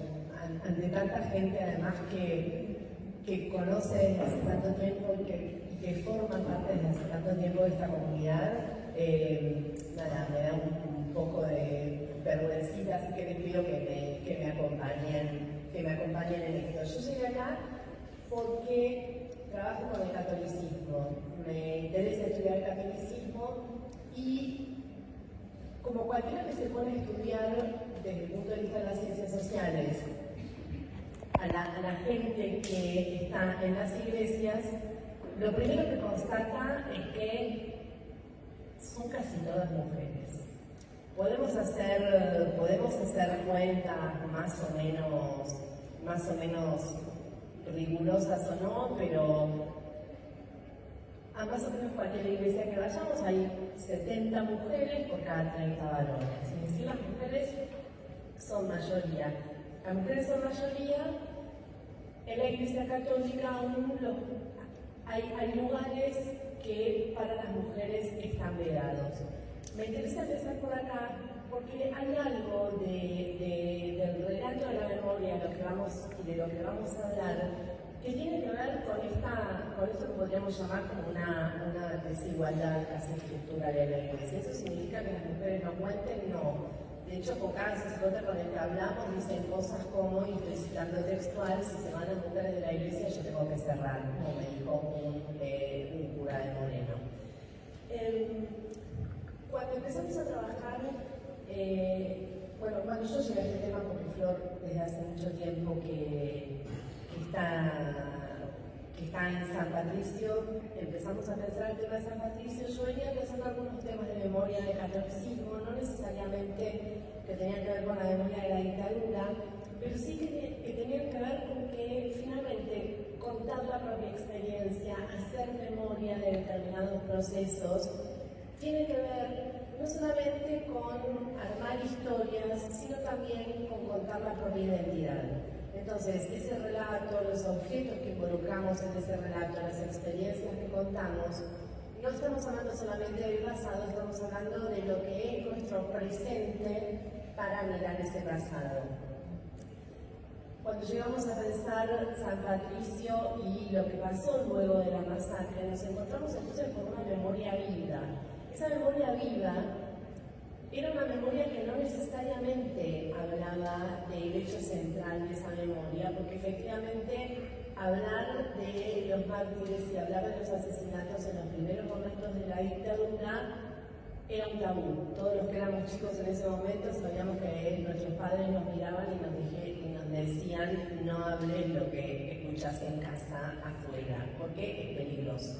ante tanta gente además que conoce desde hace tanto tiempo y que forman parte desde hace tanto tiempo de esta comunidad, nada, me da un poco de vergüencita, así que les pido que me acompañen en esto. Yo llegué acá porque trabajo con el catolicismo, me interesa estudiar el catolicismo y como cualquiera que se pone a estudiar desde el punto de vista de las ciencias sociales, a la gente que está en las iglesias, lo primero que constata es que son casi todas mujeres. Podemos hacer cuentas más o menos rigurosas o no, pero a más o menos cualquier iglesia que vayamos hay 70 mujeres por cada 30 varones. Es decir, las mujeres son mayoría. Las mujeres son mayoría. En la Iglesia Católica aún hay lugares que para las mujeres están vedados. Me interesa empezar por acá porque hay algo del relato de la memoria de lo que vamos a hablar que tiene que ver con esto que podríamos llamar como una desigualdad casi estructural en la Iglesia. ¿Eso significa que las mujeres no cuenten? No. De hecho, con cada sacerdote con el que hablamos dicen cosas como, y estoy citando textual, si se van las mujeres de la iglesia yo tengo que cerrar, como me dijo un cura de Moreno. Cuando empezamos a trabajar, cuando yo llegué a este tema, porque Flor desde hace mucho tiempo que está en San Patricio, empezamos a pensar el tema de San Patricio, yo venía pensando algunos temas de memoria memoria del catolicismo, no necesariamente que tenían que ver con la memoria de la dictadura, pero sí que tenían que ver con que finalmente contar la propia experiencia, hacer memoria de determinados procesos, tiene que ver no solamente con armar historias, sino también con contar la propia identidad. Entonces, ese relato, los objetos que involucramos en ese relato, las experiencias que contamos, no estamos hablando solamente del pasado, estamos hablando de lo que es nuestro presente para mirar ese pasado. Cuando llegamos a pensar San Patricio y lo que pasó luego de la masacre, nos encontramos entonces con una memoria viva. Esa memoria viva era una memoria que no necesariamente hablaba del hecho central de esa memoria, porque efectivamente hablar de los mártires y hablar de los asesinatos en los primeros momentos de la dictadura era un tabú. Todos los que éramos chicos en ese momento sabíamos que nuestros padres nos miraban y nos decían: no hables lo que escuchas en casa afuera, porque es peligroso.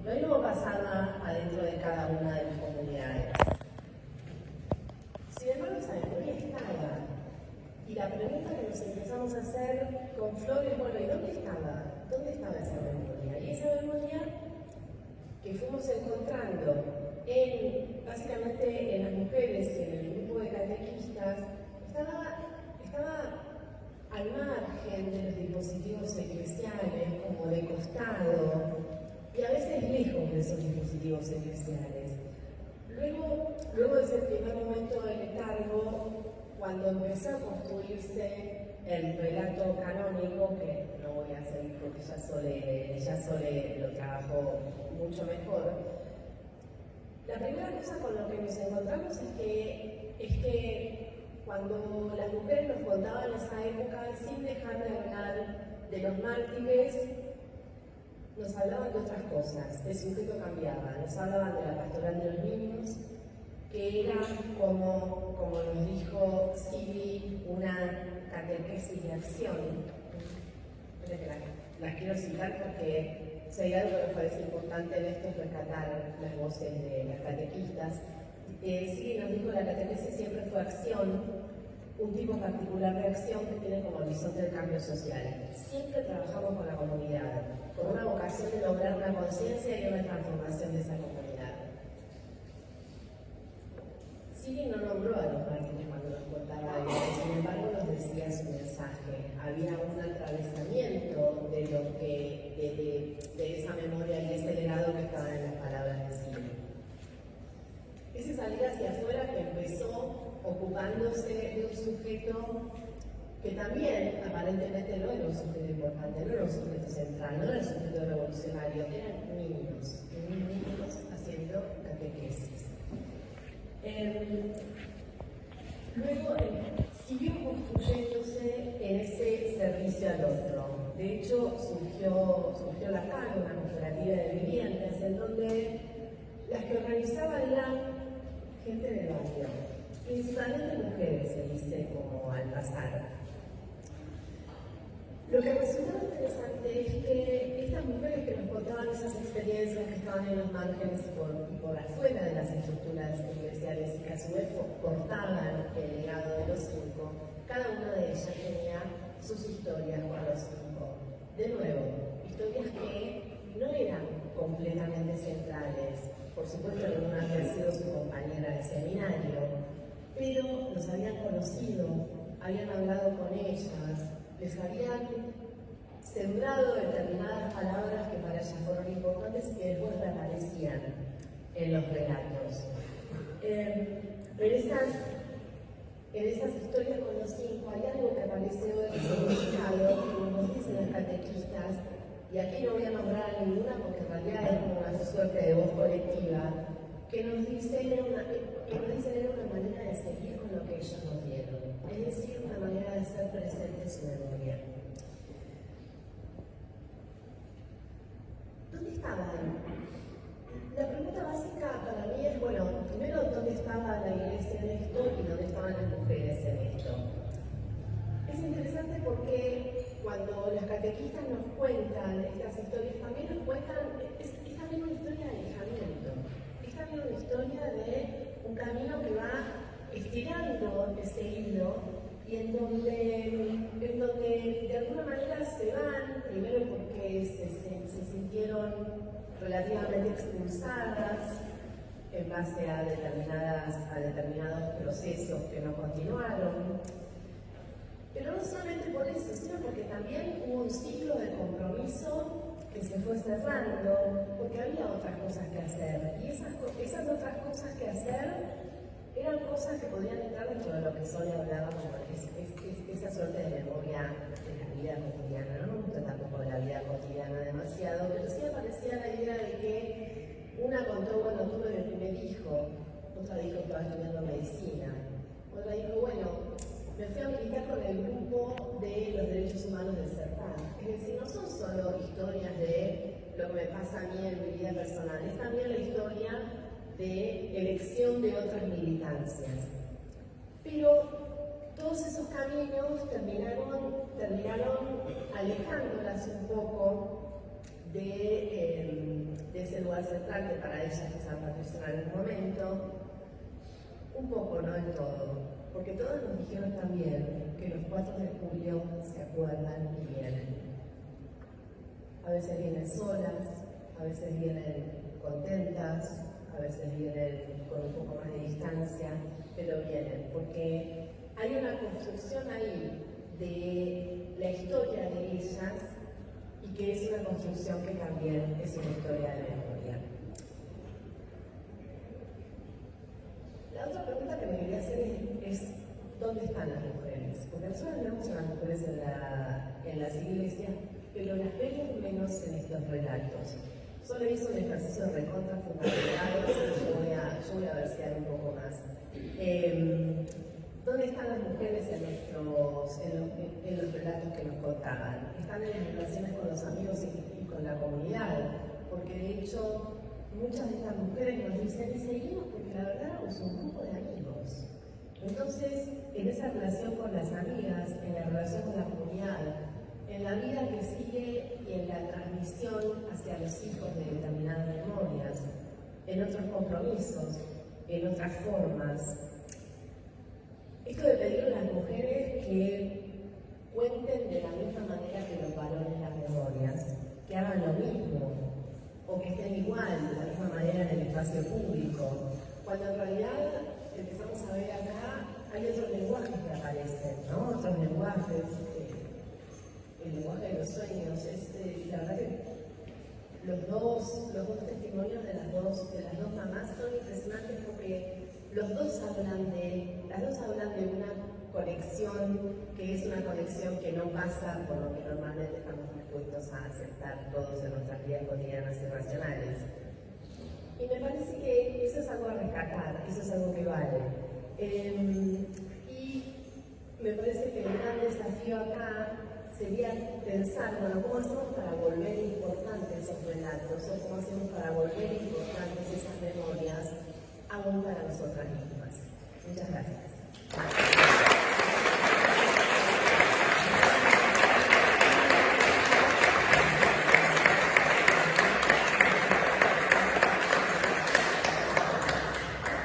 Lo mismo pasaba adentro de cada una de las comunidades. Sin embargo, esa memoria estaba. Y la pregunta que nos empezamos a hacer con Flor es: bueno, ¿y dónde estaba? ¿Dónde estaba esa memoria? Y esa memoria que fuimos encontrando básicamente en las mujeres y en el grupo de catequistas, estaba al margen de los dispositivos eclesiales, como de costado, y a veces lejos de esos dispositivos eclesiales. Luego de ese primer momento de letargo, cuando empezó a construirse el relato canónico, que no voy a seguir porque ya Sole lo trabajó mucho mejor, la primera cosa con lo que nos encontramos es que cuando las mujeres nos contaban esa época, sin dejar de hablar de los mártires, nos hablaban de otras cosas, el sujeto cambiaba, nos hablaban de la pastoral de los niños, que era, como nos dijo Sibi, una catequesis de acción. Las quiero citar porque si hay algo que me parece importante en esto es rescatar las voces de las catequistas. Sibi nos dijo que la catequesis siempre fue acción, un tipo particular de acción que tiene como horizonte el cambio social. Siempre trabajamos con la comunidad, con una vocación de lograr una conciencia y una transformación de esa comunidad. Sibi no nombró a los mártires cuando nos contaba eso, sin embargo nos decía su mensaje. Había un atravesamiento de esa memoria y ese legado que estaban en las palabras de Sibi. Ese salir hacia afuera que empezó ocupándose de un sujeto que también aparentemente no era un sujeto importante, no era un sujeto central, no era un sujeto revolucionario, eran niños haciendo catequesis. Luego siguió construyéndose en ese servicio al otro. De hecho, surgió la CAN, una cooperativa de viviendas, en donde las que organizaban la gente del barrio, principalmente mujeres, se dice como al pasar. Lo que resultaba interesante es que estas mujeres que nos contaban esas experiencias que estaban en los márgenes y por afuera de las estructuras eclesiales y que a su vez portaban el legado de los 5, cada una de ellas tenía sus historias con los 5. De nuevo, historias que no eran completamente centrales. Por supuesto, ninguna había sido su compañera de seminario, pero los habían conocido, habían hablado con ellas, les habían sembrado determinadas palabras que para ellas fueron importantes y que después reaparecían en los relatos. En esas historias con los 5 hay algo que apareció en el significado, como nos dicen las catequistas, y aquí no voy a nombrar a ninguna porque en realidad es como una suerte de voz colectiva, que nos dicen era una manera de seguir con lo que ellos nos dieron, es decir, una manera de ser presente en su memoria. ¿Dónde estaba él? La pregunta básica para mí es, bueno, primero, ¿dónde estaba la iglesia en esto y dónde estaban las mujeres en esto? Es interesante porque cuando las catequistas nos cuentan estas historias, también nos cuentan, es también una historia de alejamiento. Es también tiene una historia de un camino que va estirando ese hilo y en donde de alguna manera se van, primero porque se sintieron relativamente expulsadas en base a determinados procesos que no continuaron, pero no solamente por eso, sino porque también hubo un ciclo de compromiso que se fue cerrando, porque había otras cosas que hacer, y esas otras cosas que hacer eran cosas que podían entrar dentro de lo que Sole hablaba como esa suerte de memoria de la vida cotidiana. No me gusta tampoco de la vida cotidiana demasiado, pero sí aparecía la idea de que una contó cuando tuve mi primer hijo, otra dijo que estaba estudiando medicina, otra dijo, bueno, me fui a militar con el grupo de los derechos humanos del CERTAC. Es decir, no son solo historias de lo que me pasa a mí en mi vida personal, es también la historia de elección de otras militancias. Pero todos esos caminos terminaron alejándolas un poco de ese lugar central que para ellas es San Patricio en algún momento, un poco, no en todo, porque todos nos dijeron también que los 4 de julio se acuerdan y vienen. A veces vienen solas, a veces vienen contentas, a veces vienen con un poco más de distancia, pero vienen, porque hay una construcción ahí de la historia de ellas y que es una construcción que también es una historia de memoria. La otra pregunta que me quería hacer es ¿dónde están las mujeres? Porque nosotros vemos a las mujeres en las iglesias, pero las vemos menos en estos relatos. Solo hizo un ejercicio de recontra fundamental, yo voy a versear un poco más. ¿Dónde están las mujeres en los relatos que nos contaban? Están en las relaciones con los amigos y con la comunidad, porque de hecho muchas de estas mujeres nos dicen y seguimos porque la verdad éramos un grupo de amigos. Entonces, en esa relación con las amigas, en la relación con la comunidad, en la vida que sigue y en la transmisión hacia los hijos de determinadas memorias, en otros compromisos, en otras formas. Esto de pedirle a las mujeres que cuenten de la misma manera que los varones las memorias, que hagan lo mismo, o que estén igual, de la misma manera en el espacio público, cuando en realidad empezamos a ver acá, hay otros lenguajes que aparecen, ¿no? Otros lenguajes. El lenguaje de los sueños, la verdad que los dos testimonios de las dos mamás son impresionantes porque las dos hablan de una conexión que es una conexión que no pasa por lo que normalmente estamos dispuestos a aceptar todos en nuestras vidas cotidianas y racionales. Y me parece que eso es algo a rescatar, eso es algo que vale. Y me parece que el gran desafío acá sería pensar, bueno, ¿cómo hacemos para volver importantes esos relatos? ¿O cómo hacemos para volver importantes esas memorias aún para nosotras mismas? Muchas gracias.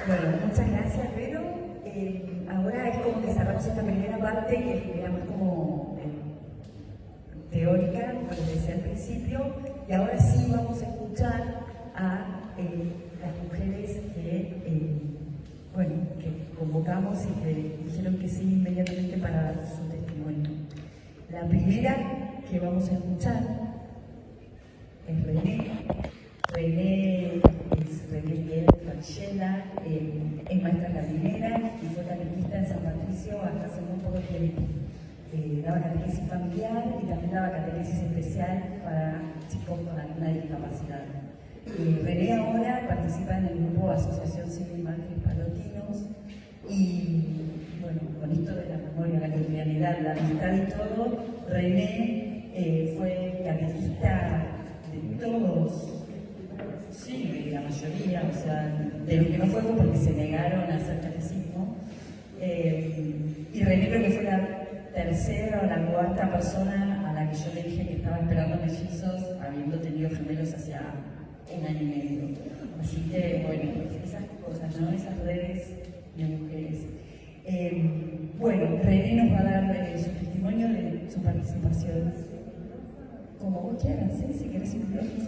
Bueno, muchas gracias, Vero. Ahora es como que cerramos esta primera parte que era más como teórica, como les decía al principio, y ahora sí vamos a escuchar a las mujeres que convocamos y que dijeron que sí inmediatamente para dar su testimonio. La primera que vamos a escuchar es René. René es René Miguel Franchella, es maestra jardinera y fue catequista en San Patricio hasta hace muy poco tiempo. Daba catequesis familiar y también daba catequesis especial para chicos con alguna discapacidad. René ahora participa en el grupo Asociación Civil Mártires Palotinos y, bueno, con esto de la memoria, la cotidianidad, la amistad y todo, René fue catequista de todos, sí, de la mayoría, o sea, de los que no fueron porque se negaron a hacer catecismo. Y René creo que fue la tercera o la cuarta persona a la que yo le dije que estaba esperando mellizos, habiendo tenido gemelos hacía 1 año y medio. Así que, bueno, de mujeres. Bueno, René nos va a dar su testimonio de su participación. Como vos quieras, ¿sí? Si querés un micrófono.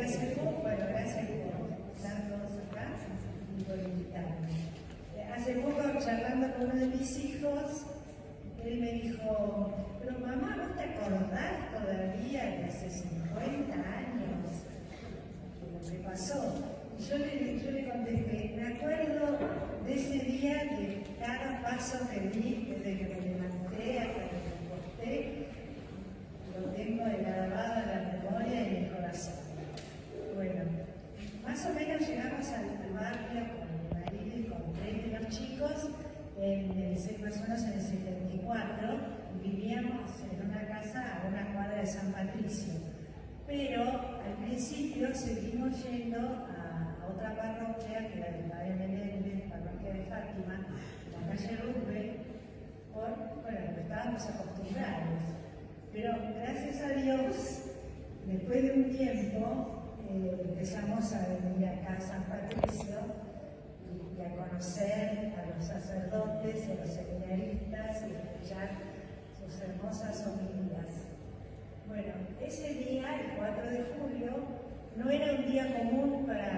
Hace poco, bueno, gracias por estar todos acá y por invitarme. Hace poco, charlando con uno de mis hijos, él me dijo, pero mamá, ¿vos te acordás todavía de hace 50 años de lo que pasó? Y yo le contesté, me acuerdo de ese día que cada paso que di, desde que me levanté hasta que me acosté, lo tengo grabado en la memoria y en el corazón. Bueno, más o menos llegamos al barrio con mi marido y con 3 de los chicos, más o menos en el 74, y vivíamos en una casa a una cuadra de San Patricio. Pero al principio seguimos yendo a otra parroquia, que era de Padre Menéndez, parroquia de Fátima, la calle Rubén, porque estábamos acostumbrados. Pero gracias a Dios, después de un tiempo, empezamos a venir acá a San Patricio y a conocer a los sacerdotes y a los seminaristas y a escuchar sus hermosas homilías. Bueno, ese día, el 4 de julio, no era un día común para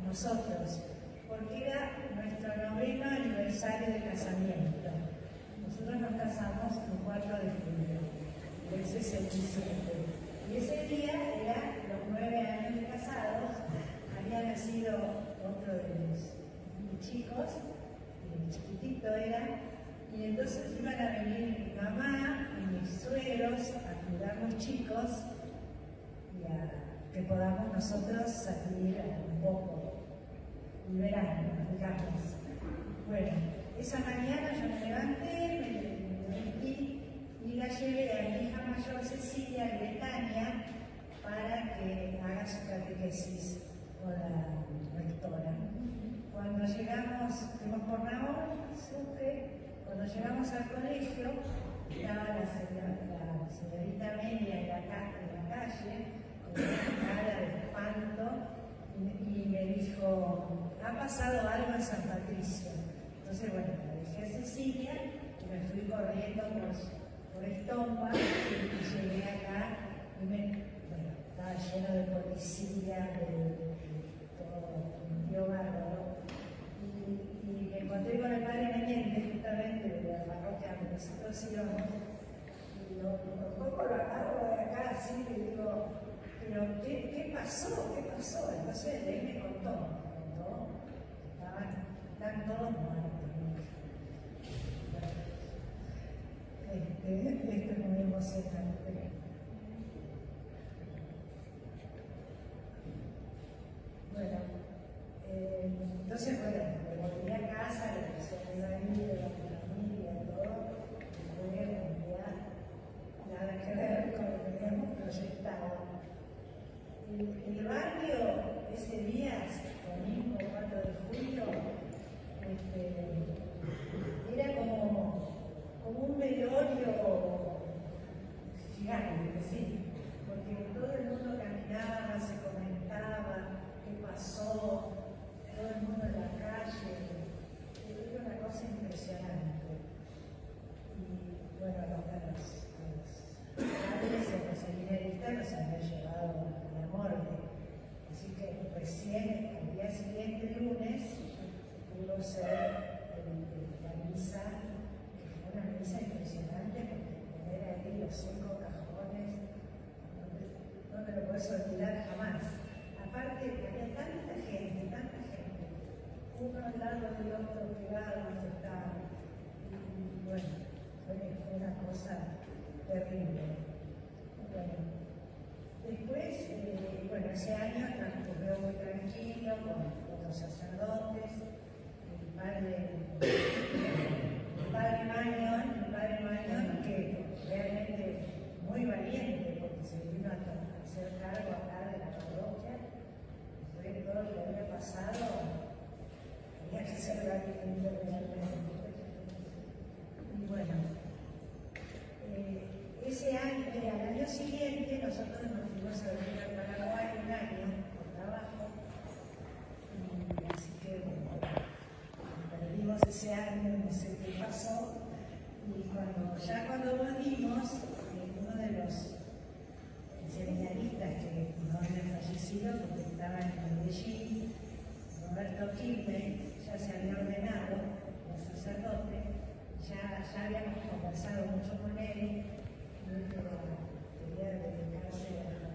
nosotros, porque era nuestro 9º aniversario de casamiento. Nosotros nos casamos el 4 de julio del 67. Y ese día era los 9 años de casados, había nacido otro de mis chicos, chiquitito era, y entonces iban a venir mi mamá y mis suegros a cuidarnos chicos y a que podamos nosotros salir un poco y verano, digamos. Bueno, esa mañana yo me levanté, me vestí y la llevé a mi hija mayor Cecilia a Betania para que haga su catequesis con la rectora. Cuando llegamos, fuimos por Naón, cuando llegamos al colegio, estaba la señorita Amelia en la calle, con una cara de espanto, y me dijo, ha pasado algo en San Patricio. Entonces, bueno, le dije a Cecilia y me fui corriendo por Estompa y llegué acá y estaba lleno de policía, de todo, un bárbaro. Y me encontré con el padre Menéndez, justamente de la parroquia donde nosotros íbamos, y un poco lo agarro de acá así, y digo, pero ¿qué pasó? ¿Qué pasó? Entonces él me contó, están todos muertos. Esto es muy emocionante. Bueno, entonces, me volví a casa, le puse a mi marido, a mi familia, todo, y fue un día nada que ver con lo que teníamos proyectado. El barrio, ese día, domingo 4 de julio, era como un velorio gigante, sí, porque todo el mundo caminaba, se comentaba qué pasó, todo el mundo en la calle, era una cosa impresionante. Y bueno, los padres y los seminaristas nos habían llevado a la morgue, así que recién, al día siguiente, el lunes, pudo ser la misa, que fue una misa impresionante, porque poner ahí los 5 cajones, no te lo puedes olvidar jamás. Aparte, había tanta gente, uno al lado del otro, pegados estaban, y bueno, fue una cosa terrible. Bueno, después, ese año transcurrió muy tranquilo con los sacerdotes, el padre Mañón, que realmente muy valiente, porque se vino a hacer cargo acá de la parroquia, después de todo lo que había pasado, había que ser valiente realmente. Y bueno, ese año, al año siguiente, nosotros nos fuimos a vivir al Paraguay un año por trabajo. Y así que, bueno, perdimos ese año, no sé qué pasó. Y cuando volvimos, uno de los seminaristas que no había fallecido, porque estaba en Medellín, Roberto Quilme, ya se había ordenado como sacerdote, ya habíamos conversado mucho con él, y él quería dedicarse a la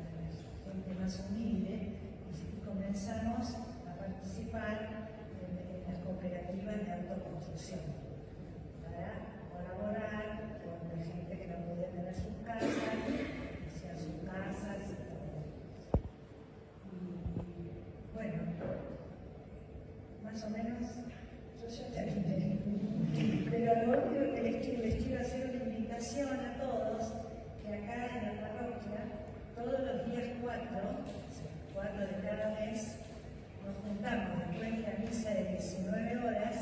gente más humilde, y comenzamos a participar en las cooperativas de autoconstrucción, para colaborar con la gente que no podía tener sus casas, hacían sus casas y todo. Y bueno, más o menos yo ya terminé. Pero lo único que les quiero hacer una invitación a todos, que acá en la parroquia, todos los días 4 de cada mes, nos juntamos después de la misa de 19 horas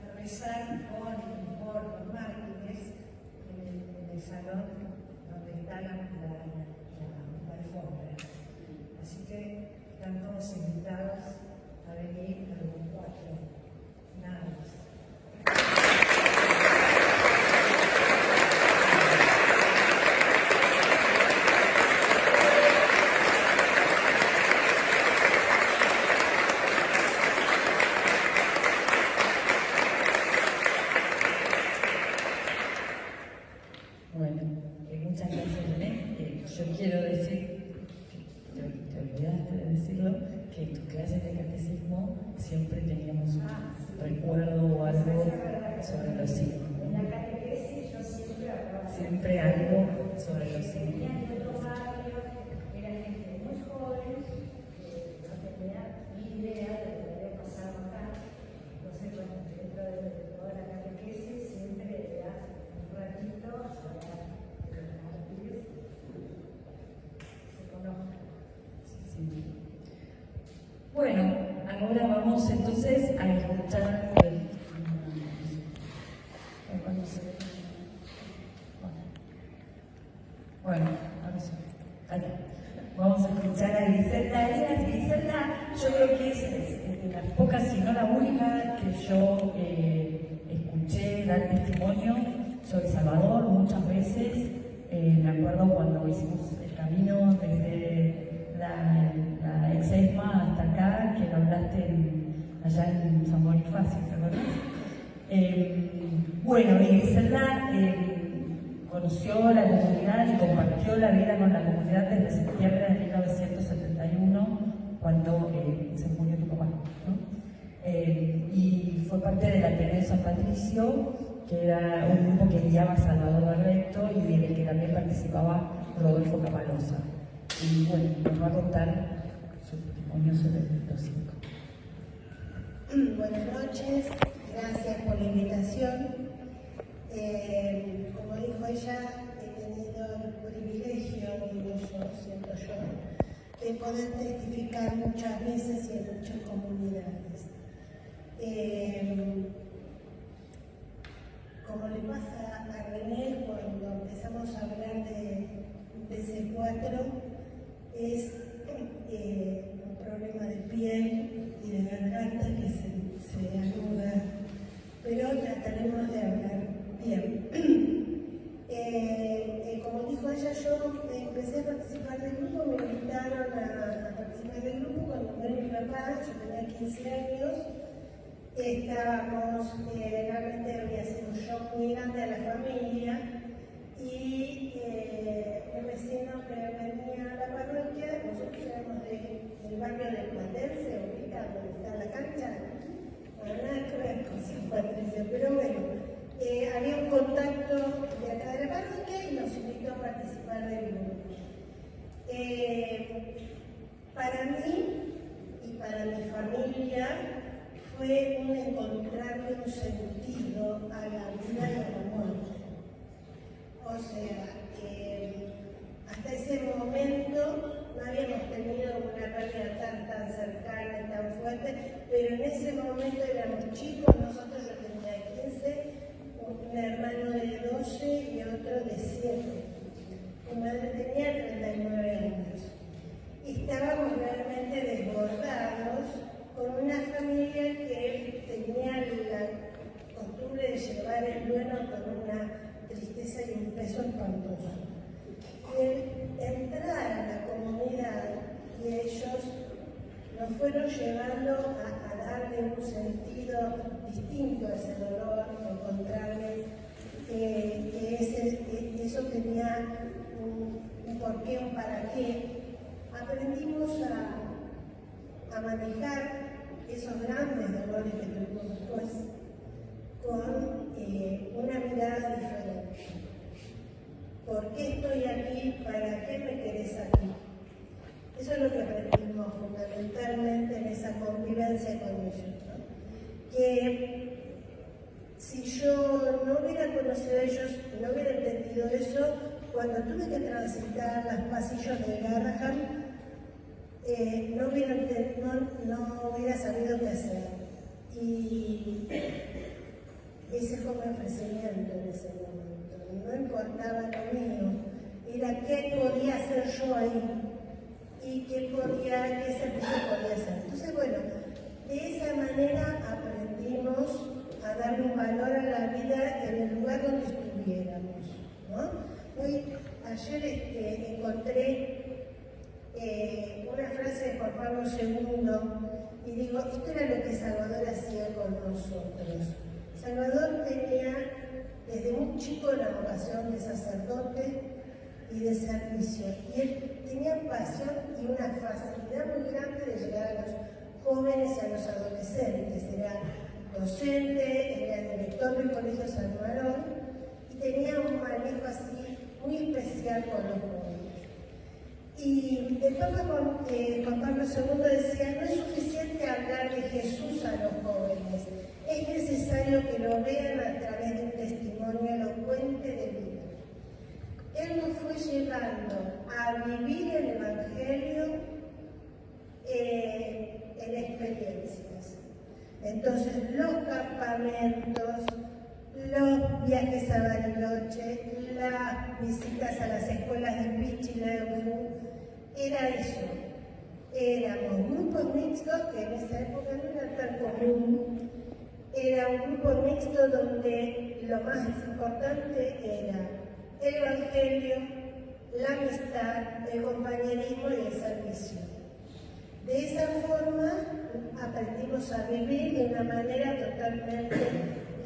a rezar por los mártires en el salón donde está la alfombra. Así que están todos invitados a venir a los 4. Nada más. Bueno, muchas gracias, René. Yo quiero decir, te olvidaste de decirlo, que en tus clases de catecismo siempre teníamos un recuerdo o algo sobre los 5. En la catequesis yo siempre hablaba. Siempre algo sobre los 5. Era gente muy joven, que no tenía ni idea de lo que había pasado acá. Entonces, bueno, dentro de toda la catequesis siempre era un ratito para que los mártires se conozcan. Sí. Bueno, ahora vamos entonces a escuchar Bueno, ahora sí. Vamos a escuchar a Griselda Arias. Griselda, yo creo que es de las pocas, si no la única, que yo escuché dar testimonio sobre Salvador muchas veces. Me acuerdo cuando hicimos el camino desde la ex-ESMA hasta acá, que lo hablaste allá en San Bonifacio, ¿te acuerdas? Bueno, y Griselda conoció la comunidad y compartió la vida con la comunidad desde septiembre de 1971, cuando se murió tu papá, ¿no? Y fue parte del Ateneo San Patricio, que era un grupo que guiaba a Salvador Barreto y en el que también participaba Rodolfo Capalosa. Y bueno, nos va a contar su testimonio sobre los 5. Buenas noches, gracias por la invitación. Como dijo ella, he tenido el privilegio, digo yo, siento yo, de poder testificar muchas veces y en muchas comunidades. Como le pasa a René cuando empezamos a hablar de C4, es un problema de piel y de garganta que se anuda, pero trataremos de hablar bien. Como dijo ella, yo empecé a participar del grupo, me invitaron a participar del grupo cuando murió mi papá, yo tenía 15 años. Estábamos, realmente había sido un shock muy grande a la familia y un vecino que venía a la parroquia, nosotros éramos del barrio del Platense, ubicado donde está la cancha, bueno, nada que ver con San Patricio, pero bueno, había un contacto de acá de la parroquia y nos invitó a participar del grupo. Para mí y para mi familia fue un encontrarle un sentido a la vida y a la muerte. O sea, hasta ese momento no habíamos tenido una pérdida tan cercana y tan fuerte, pero en ese momento éramos chicos, nosotros yo tenía 15, un hermano de 12 y otro de 7. eso espantoso. Y el entrar a la comunidad y ellos nos fueron llevando a darle un sentido distinto a ese dolor, a encontrarle que eso tenía un porqué, un para qué. Aprendimos a manejar esos grandes dolores que tuvimos después con una mirada diferente. ¿Por qué estoy aquí? ¿Para qué me querés aquí? Eso es lo que aprendimos fundamentalmente en esa convivencia con ellos, ¿no? Que si yo no hubiera conocido a ellos, no hubiera entendido eso, cuando tuve que transitar los pasillos de Garrahan, no hubiera sabido qué hacer. Y ese fue mi ofrecimiento en ese momento. No importaba lo mío, era qué podía hacer yo ahí y qué servicio podía hacer. Entonces, bueno, de esa manera aprendimos a darle un valor a la vida en el lugar donde estuviéramos, ¿no? Ayer encontré una frase de Juan Pablo II y digo, esto era lo que Salvador hacía con nosotros. Salvador tenía desde muy chico la vocación de sacerdote y de servicio, y él tenía pasión y una facilidad muy grande de llegar a los jóvenes y a los adolescentes. Era docente, era director del Colegio San Marón y tenía un manejo así muy especial con los jóvenes. Y el Papa Juan Pablo II decía, no es suficiente hablar de Jesús a los jóvenes, es necesario que lo vean a través de un testimonio elocuente de vida. Él nos fue llevando a vivir el Evangelio en experiencias. Entonces, los campamentos, los viajes a Bariloche, las visitas a las escuelas de Pichilemu, era eso. Éramos grupos mixtos, que en esa época no era tan común. Era un grupo mixto donde lo más importante era el Evangelio, la amistad, el compañerismo y el servicio. De esa forma aprendimos a vivir de una manera totalmente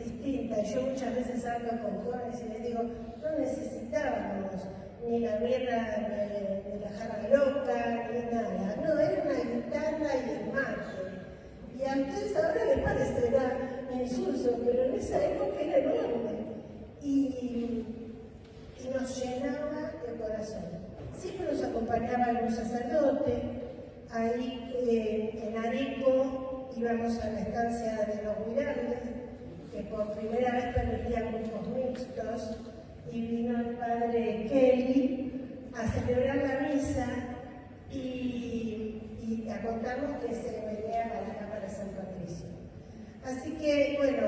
distinta. Yo muchas veces hablo con jóvenes y les digo, no necesitábamos ni la birra, ni la jarra loca, ni nada. No, era una guitarra y el mate. Y a ustedes ahora les parecerá insulso, pero en esa época era enorme. Y nos llenaba el corazón. Siempre nos acompañaba algún sacerdote. Ahí en Areco íbamos a la estancia de los Huiraldes, que por primera vez permitían grupos mixtos, y vino el padre Kelly a celebrar la misa y a contarnos que se venía para San Patricio. Así que, bueno,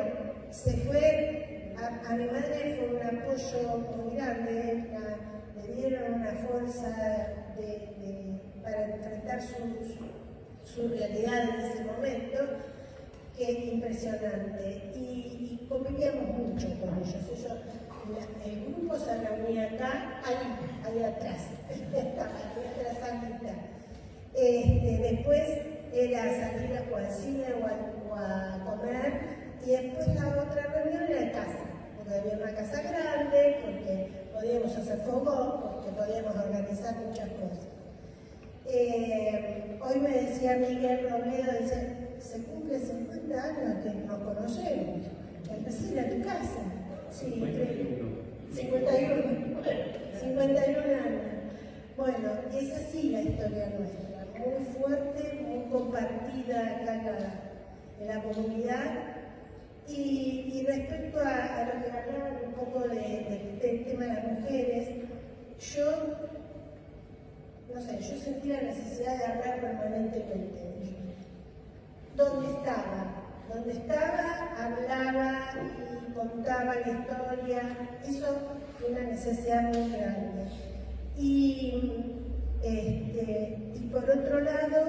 se fue, a mi madre fue un apoyo muy grande, le dieron una fuerza para enfrentar su realidad en ese momento, que es impresionante. Y convivíamos mucho con ellos. El grupo se reunía acá, ahí atrás, la salita. Después era salir al cine o a comer, y después la otra reunión era en casa, porque había una casa grande, porque podíamos hacer fogón, porque podíamos organizar muchas cosas. Hoy me decía Miguel Robledo, dice, se cumple 50 años que nos conocemos. Empecé a ir a tu casa. Sí, 51 años. Bueno, es así la historia nuestra, muy fuerte, muy compartida acá en la comunidad. Y respecto a lo que hablaban un poco del tema de las mujeres, yo sentí la necesidad de hablar permanentemente de ellos. ¿Dónde estaba? Hablaba y contaba la historia. Eso fue una necesidad muy grande. Y por otro lado,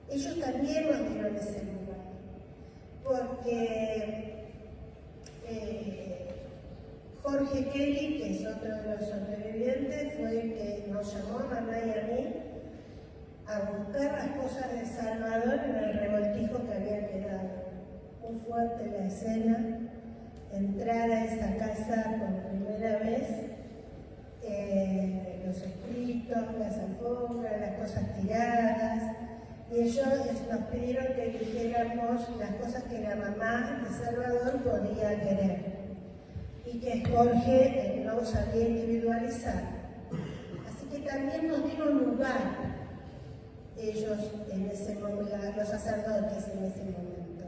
ellos también nos dieron ese lugar, porque Jorge Kelly, que es otro de los sobrevivientes, fue el que nos llamó a mamá y a mí a buscar las cosas de Salvador en el revoltijo que había quedado. Muy fuerte la escena, entrar a esa casa por primera vez, los escritos, las alfombras, las cosas tiradas, y ellos nos pidieron que eligiéramos las cosas que la mamá de Salvador podía querer y que Jorge no sabía individualizar. Así que también nos dieron lugar ellos en ese momento, los sacerdotes en ese momento.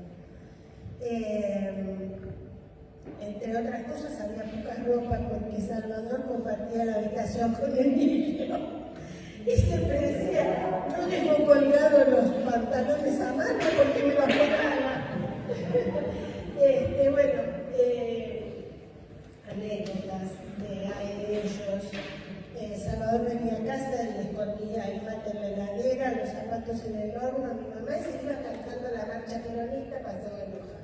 Entre otras cosas, había poca ropa porque Salvador compartía la habitación con el niño. Y siempre decía, no dejo colgados los pantalones a mano porque me los colgaba. Bueno, anécdotas de ellos. Salvador venía a casa y le escondía el mate en la heladera, los zapatos en el horno a mi mamá y se iba cantando la marcha peronista para hacerla enojar.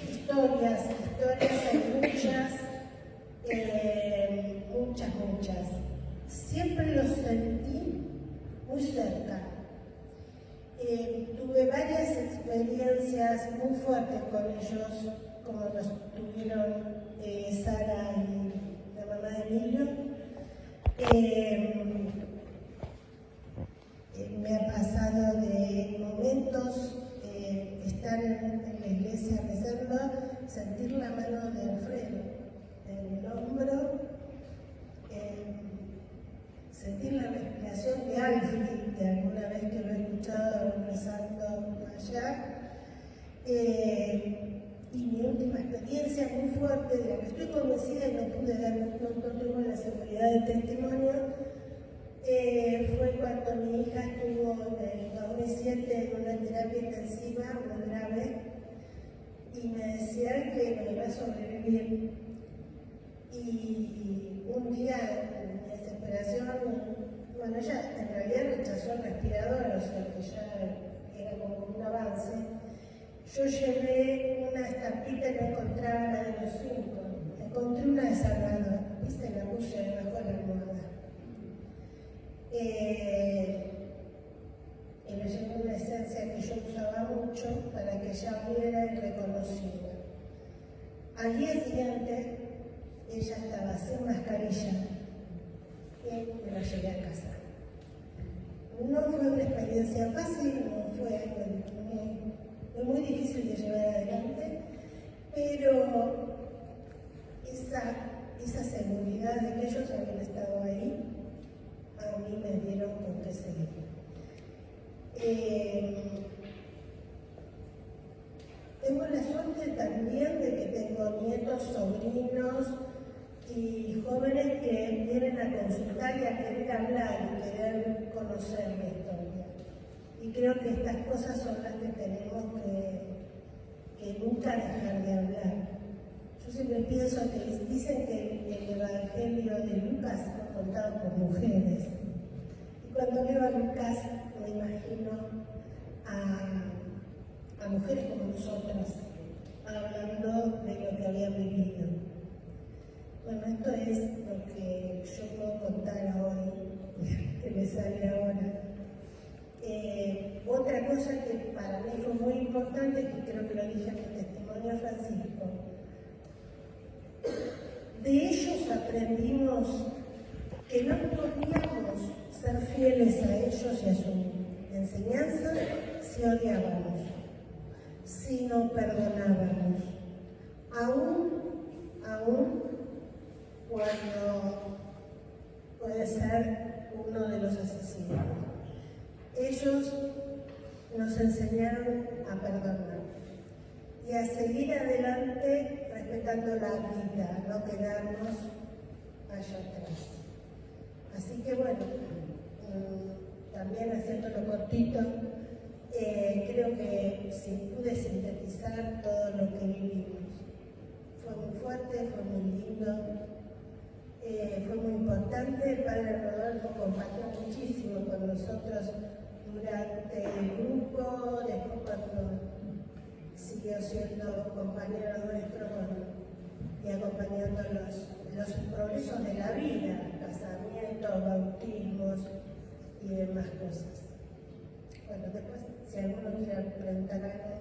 Historias hay muchas. Siempre los sentí muy cerca. Tuve varias experiencias muy fuertes con ellos, como los tuvieron Sara y la mamá de Emilio. Me ha pasado de momentos estar en la iglesia rezando, sentir la mano de Alfredo en el hombro, sentir la respiración de Alfred, de alguna vez que lo he escuchado rezando allá. Y mi última experiencia muy fuerte, de la que estoy convencida y no tengo la seguridad del testimonio, fue cuando mi hija estuvo en el 2007 en una terapia intensiva, muy grave, y me decían que no iba a sobrevivir. Y un día, en desesperación, bueno, ella en realidad rechazó el respirador, o sea que ya era como un avance. Yo llevé una estampita y no encontraba la de los 5. Encontré una de Salvador y se la puse debajo de la almohada. Y me llegó una esencia que yo usaba mucho para que ella hubiera reconocido. Al día siguiente, ella estaba sin mascarilla y me la llevé a casa. No fue una experiencia fácil, no fue muy difícil de llevar adelante, pero esa seguridad de que ellos habían estado ahí, a mí me dieron con qué seguir. Tengo la suerte también de que tengo nietos, sobrinos y jóvenes que vienen a consultar y a querer hablar y querer conocer la historia. Y creo que estas cosas son las que tenemos que nunca dejar de hablar. Yo siempre pienso que dicen que el Evangelio de Lucas fue contado por mujeres. Y cuando leo a Lucas me imagino a mujeres como nosotras hablando de lo que habían vivido. Bueno, esto es lo que yo puedo contar hoy, que me sale ahora. Otra cosa que para mí fue muy importante, que creo que lo dije en mi testimonio Francisco, de ellos aprendimos que no podíamos ser fieles a ellos y a su enseñanza si odiábamos, si no perdonábamos, aún cuando puede ser uno de los asesinos. Ellos nos enseñaron a perdonar y a seguir adelante respetando la vida, no quedarnos allá atrás. Así que bueno, también haciéndolo cortito, creo que pude sintetizar todo lo que vivimos. Fue muy fuerte, fue muy lindo, fue muy importante. El padre Rodolfo compartió muchísimo con nosotros durante el grupo, después cuando siguió siendo compañero nuestro y acompañando los progresos de la vida, casamientos, bautismos y demás cosas. Bueno, después, si alguno quiere preguntar algo,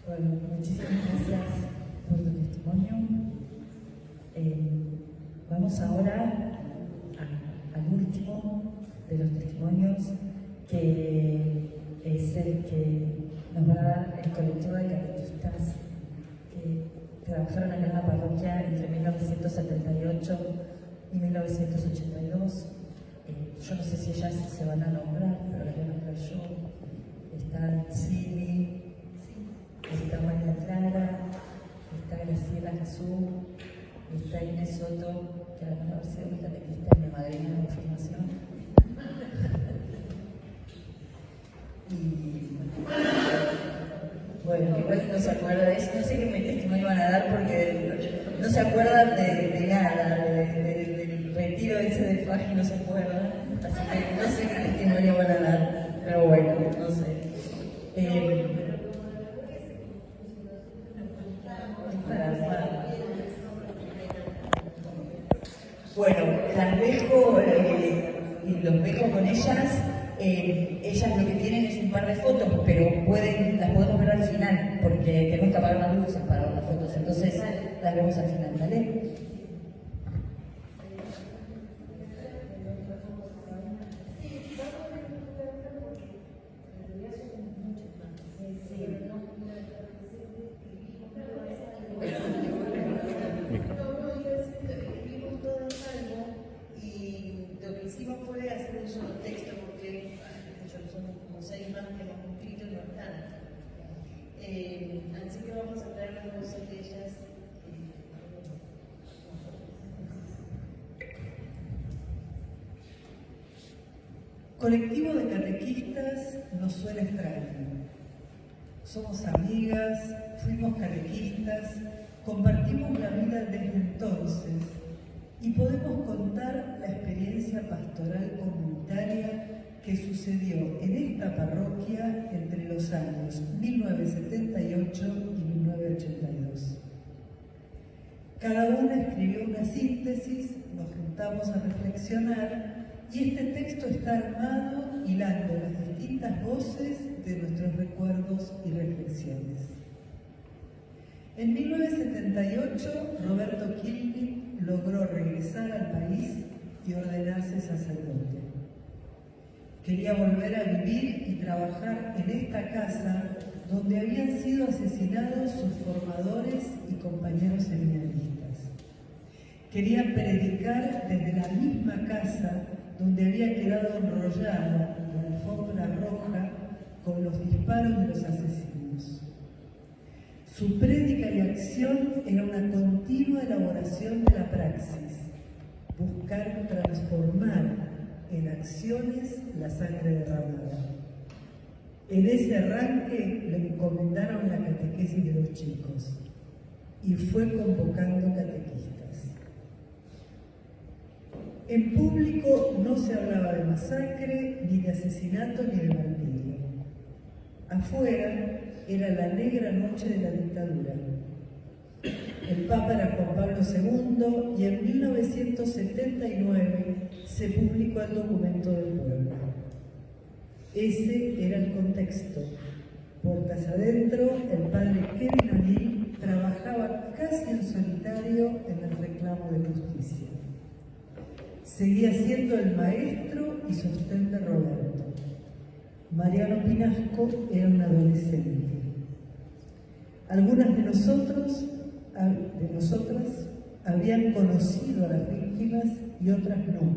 Bueno, muchísimas gracias por tu testimonio. Vamos ahora al último de los testimonios, que es el que nos va a dar el colectivo de catequistas que trabajaron acá en la parroquia entre 1978 y 1982. Yo no sé si ellas se van a nombrar, pero las voy a nombrar yo. Está Silvi, está María Clara, está Graciela Jesús, está Inés Soto, que además de haber sido mi catequista y mi madrina de confirmación. Y bueno, igual no se acuerda de eso, no sé qué testimonio van a dar porque no se acuerdan de nada, del retiro ese del Faji no se acuerdan, así que no sé qué testimonio van a dar, pero bueno, no sé. Bueno, las dejo y los dejo con ellas. Ellas lo que tienen es un par de fotos, pero las podemos ver al final, porque tenemos que apagar las luces para ver las fotos, entonces las vemos al final, ¿vale? Fue hacer un solo texto porque somos como 6 más que hemos escrito y no están. Así que vamos a traer las voces de ellas. Colectivo de catequistas nos suena extraño. Somos amigas, fuimos catequistas, compartimos la vida desde entonces y podemos contar la experiencia pastoral comunitaria que sucedió en esta parroquia entre los años 1978 y 1982. Cada una escribió una síntesis, nos juntamos a reflexionar y este texto está armado hilando las distintas voces de nuestros recuerdos y reflexiones. En 1978, Roberto Kilpin logró regresar al país y ordenarse sacerdote. Quería volver a vivir y trabajar en esta casa donde habían sido asesinados sus formadores y compañeros seminaristas. Quería predicar desde la misma casa donde había quedado enrollado la alfombra roja con los disparos de los asesinos. Su prédica y acción era una continua elaboración de la praxis, buscar transformar en acciones la sangre derramada. En ese arranque le encomendaron la catequesis de los chicos y fue convocando catequistas. En público no se hablaba de masacre, ni de asesinato, ni de martirio. Afuera era la negra noche de la dictadura. El Papa era Juan Pablo II y en 1979 se publicó el Documento del Pueblo. Ese era el contexto. Puertas adentro, el padre Kevin O'Neill trabajaba casi en solitario en el reclamo de justicia. Seguía siendo el maestro y sostén de Roberto. Mariano Pinasco era un adolescente. Algunas de nosotras habían conocido a las víctimas y otras no,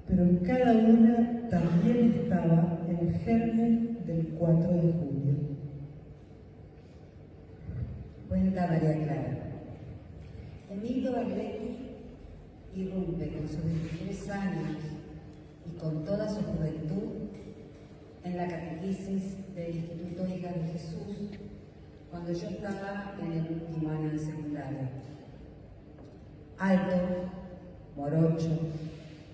pero en cada una también estaba el germen del 4 de julio. Cuenta María Clara. Emilio Barletti irrumpe con sus 23 años y con toda su juventud en la catequesis del Instituto Hija de Jesús, cuando yo estaba en el último año de secundaria. Alto, morocho,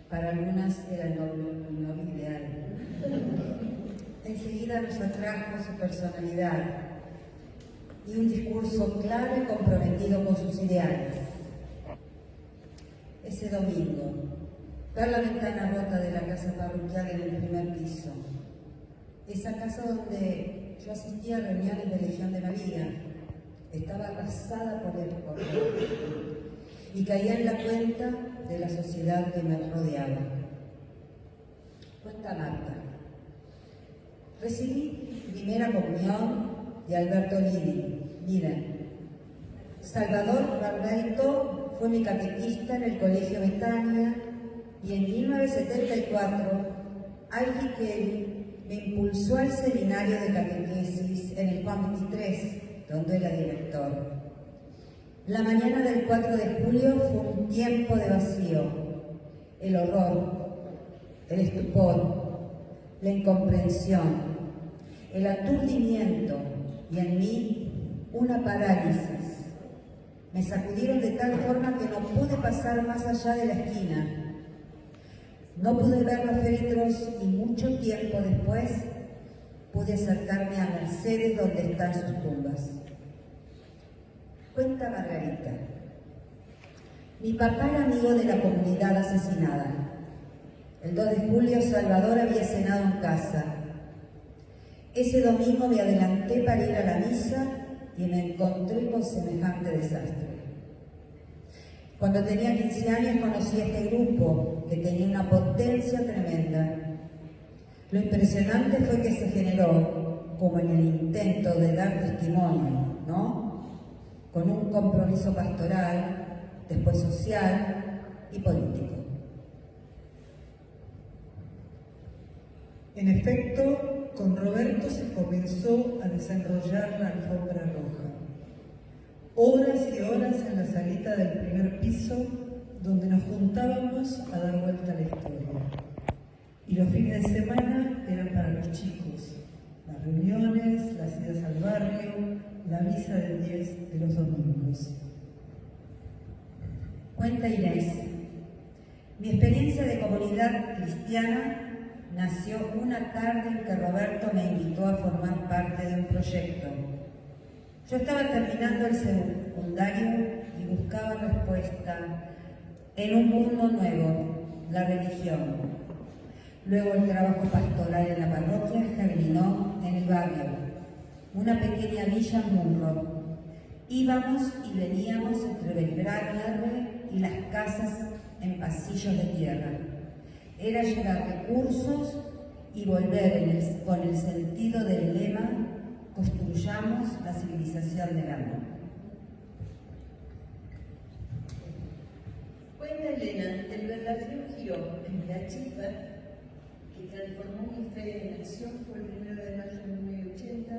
para algunas era el novio ideal. Enseguida nos atrajo su personalidad y un discurso claro y comprometido con sus ideales. Ese domingo, ver la ventana rota de la casa parroquial en el primer piso, esa casa donde yo asistía a reuniones de Legión de María, estaba arrasada por el horror y caía en la cuenta de la sociedad que me rodeaba. Cuenta Marta. Recibí primera comunión de Alberto Lili. Miren, Salvador Barreito fue mi catequista en el Colegio Betania y en 1974 Alfie Kelly me impulsó al seminario de catequesis en el Juan 23, donde era director. La mañana del 4 de julio fue un tiempo de vacío, el horror, el estupor, la incomprensión, el aturdimiento y en mí una parálisis. Me sacudieron de tal forma que no pude pasar más allá de la esquina. No pude ver los féretros y mucho tiempo después pude acercarme a Mercedes donde están sus tumbas. Cuenta Margarita. Mi papá era amigo de la comunidad asesinada. El 2 de julio Salvador había cenado en casa. Ese domingo me adelanté para ir a la misa y me encontré con semejante desastre. Cuando tenía 15 años conocí a este grupo que tenía una potencia tremenda. Lo impresionante fue que se generó, como en el intento de dar testimonio, ¿no?, con un compromiso pastoral, después social y político. En efecto, con Roberto se comenzó a desenrollar la alfombra roja. Horas y horas en la salita del primer piso, donde nos juntábamos a dar vuelta a la historia. Y los fines de semana eran para los chicos. Las reuniones, las idas al barrio, la misa de 10 de los domingos. Cuenta Inés. Mi experiencia de comunidad cristiana nació una tarde en que Roberto me invitó a formar parte de un proyecto. Yo estaba terminando el secundario y buscaba respuesta en un mundo nuevo, la religión. Luego el trabajo pastoral en la parroquia germinó en el barrio, una pequeña villa en Munro. Íbamos y veníamos entre Belgrano y las casas en pasillos de tierra. Era llevar recursos y volver con el sentido del lema: construyamos la civilización del amor. Cuenta Elena el verdadero giro en la chispa que transformó mi fe en acción. Fue el 1 de mayo de 1980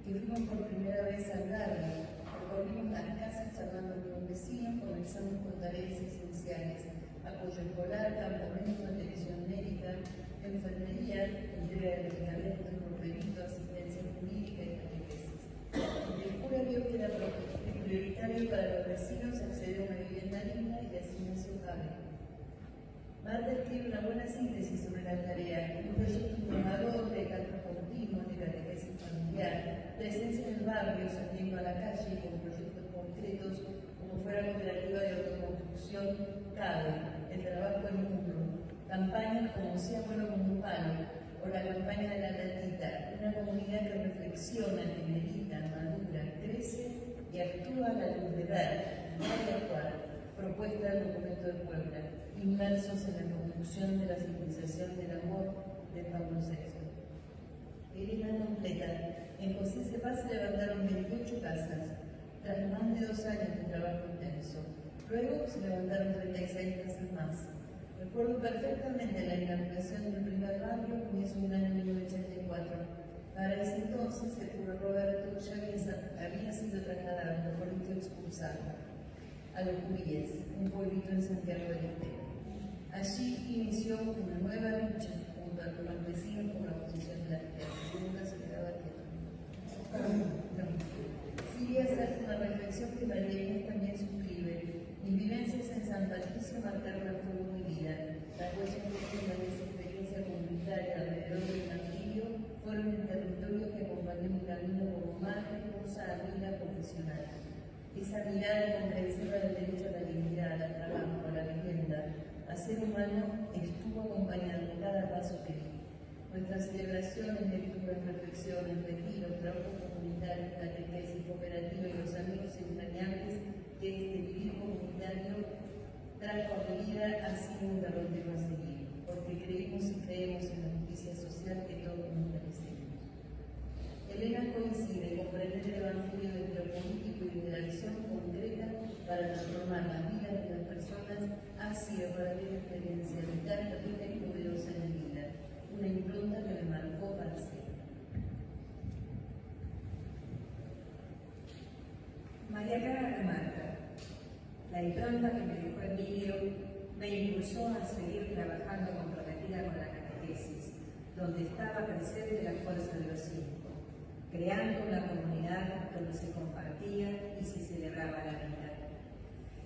que fuimos por primera vez al barrio. Recorrimos las casas charlando con los vecinos, comenzamos con tareas esenciales: apoyo escolar, campamento, atención médica, enfermería, entrega de medicamentos, roperitos, asistencia jurídica y catequesis. El cura vio que era prioritario para los vecinos acceder a una vivienda digna y así nació CABE. Marta escribe una buena síntesis sobre la tarea, un proyecto innovador de cantos continuos, de catequesis familiar, presencia en el barrio, saliendo a la calle con proyectos concretos, como fuera cooperativa de autoconstrucción, CABE, el trabajo en mundo, campañas como Sea Bueno como un palo, o la campaña de la latita, una comunidad que reflexiona, que medita, madura, crece y actúa a la luz de dar, no de actuar. Propuesta del documento de Puebla, inmersos en la construcción de la civilización del amor de Pablo VI. Elena completa. En José Cepaz se levantaron 28 casas, tras más de 2 años de trabajo intenso. Luego se levantaron 36 casas más. Recuerdo perfectamente la inauguración del primer barrio, comienzo del año 1984. Para ese entonces, el cura Roberto ya había sido trasladado por un expulsado a Los Cubillas, un pueblito en Santiago del Estero. Allí inició una nueva lucha junto a los vecinos por la posición de la tierra. Nunca se quedaba quieto. reflexión que María Inés también suscribe. Mis vivencias en San Patricio marcaron a fuego mi vida. Las huellas profundas de esa experiencia comunitaria alrededor del martirio fueron el territorio que acompañó mi camino como madre, esposa, amiga, profesional. Esa mirada comprensiva del derecho a la dignidad, al trabajo, a la vivienda, a ser humano, estuvo acompañando cada paso que di. Nuestras celebraciones, lecturas, reflexiones, retiros, trabajo comunitario, catequesis cooperativa y los amigos entrañables que este vivir comunitario trajo a mi vida han sido un derrotero a seguir, porque creemos y creemos en la justicia social que todos nos merecemos. Elena coincide con comprender el evangelio de lo político y de la acción concreta para transformar las vidas de las personas hacia verdadera experiencia vital, rica y poderosa en mi vida. Una impronta que me marcó para siempre. María Clara remarca: la impronta que me dejó Emilio me impulsó a seguir trabajando comprometida con la catequesis, donde estaba presente la fuerza de los 5, creando una comunidad donde se compartía y se celebraba la vida.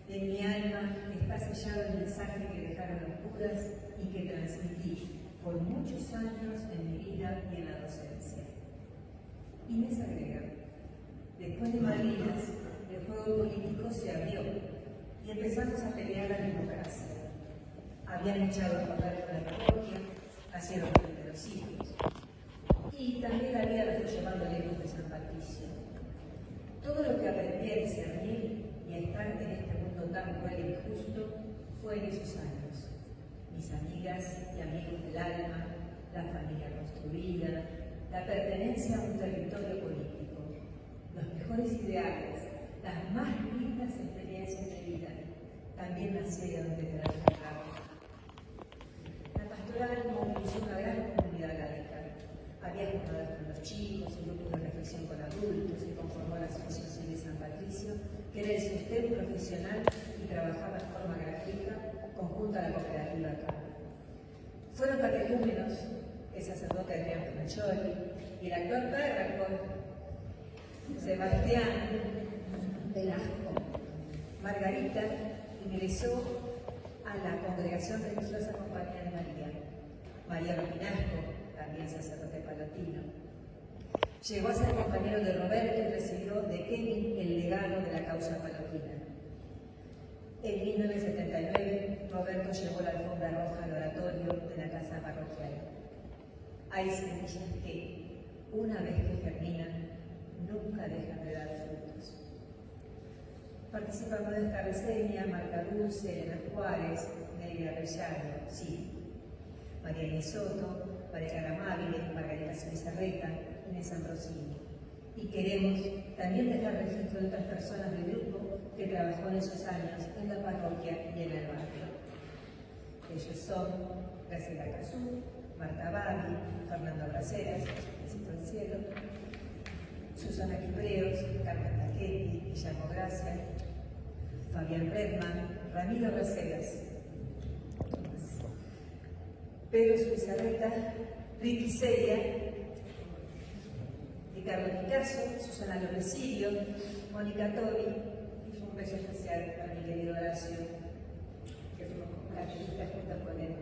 En mi alma está sellado el mensaje que dejaron los curas y que transmití por muchos años en mi vida y en la docencia. Inés agrega: después de Malvinas, el juego político se abrió y empezamos a pelear la democracia. Habían echado a papá de la parroquia, hacían los primeros hijos. Y también la vida lo fue llevando lejos de San Patricio. Todo lo que aprendí a discernir y a estar en este mundo tan cruel e injusto fue en esos años. Mis amigas y amigos del alma, la familia construida, la pertenencia a un territorio político, los mejores ideales, las más lindas experiencias de vida, también nacieron de trabajar. La pastoral movilizó una gran comunidad laica. Había jornadas con los chicos, un grupo de reflexión con adultos, se conformó la Asociación Civil de San Patricio, que era el sustento profesional y trabajaba de forma gratuita conjunta a la cooperativa acá. Fueron catecúmenos el sacerdote Adrián Francholi y el actor párroco Sebastián Velasco. Margarita ingresó a la Congregación Religiosa Compañía de María. Mariano Pinasco, también sacerdote palotino. Llegó a ser compañero de Roberto y recibió de Kevin el legado de la causa palotina. En 1979, Roberto llevó la alfombra roja al oratorio de la casa parroquial. Hay semillas que, una vez que germinan, nunca dejan de dar frutos. Participamos de esta reseña Marta Dulce, Elena Juárez, Nelly Arrellano, sí, María Inés Soto, María Caramávile, Margarita Cerreta, Inés Ambrosini. Y queremos también dejar registro de otras personas del grupo que trabajó en esos años en la parroquia y en el barrio. Ellos son Graciela Cazú, Marta Babi, Fernando Braceras, besito al cielo, Susana Quipreos, Carmen Taquetti, Guillermo Gracia, Fabián Redman, Ramiro Braceras, Pedro Suizarreta, Ricky Seria, Ricardo Picasso, Susana Lopecillo, Mónica Tobi, y un beso especial a mi querido Horacio, que fuimos catequistas junto con él.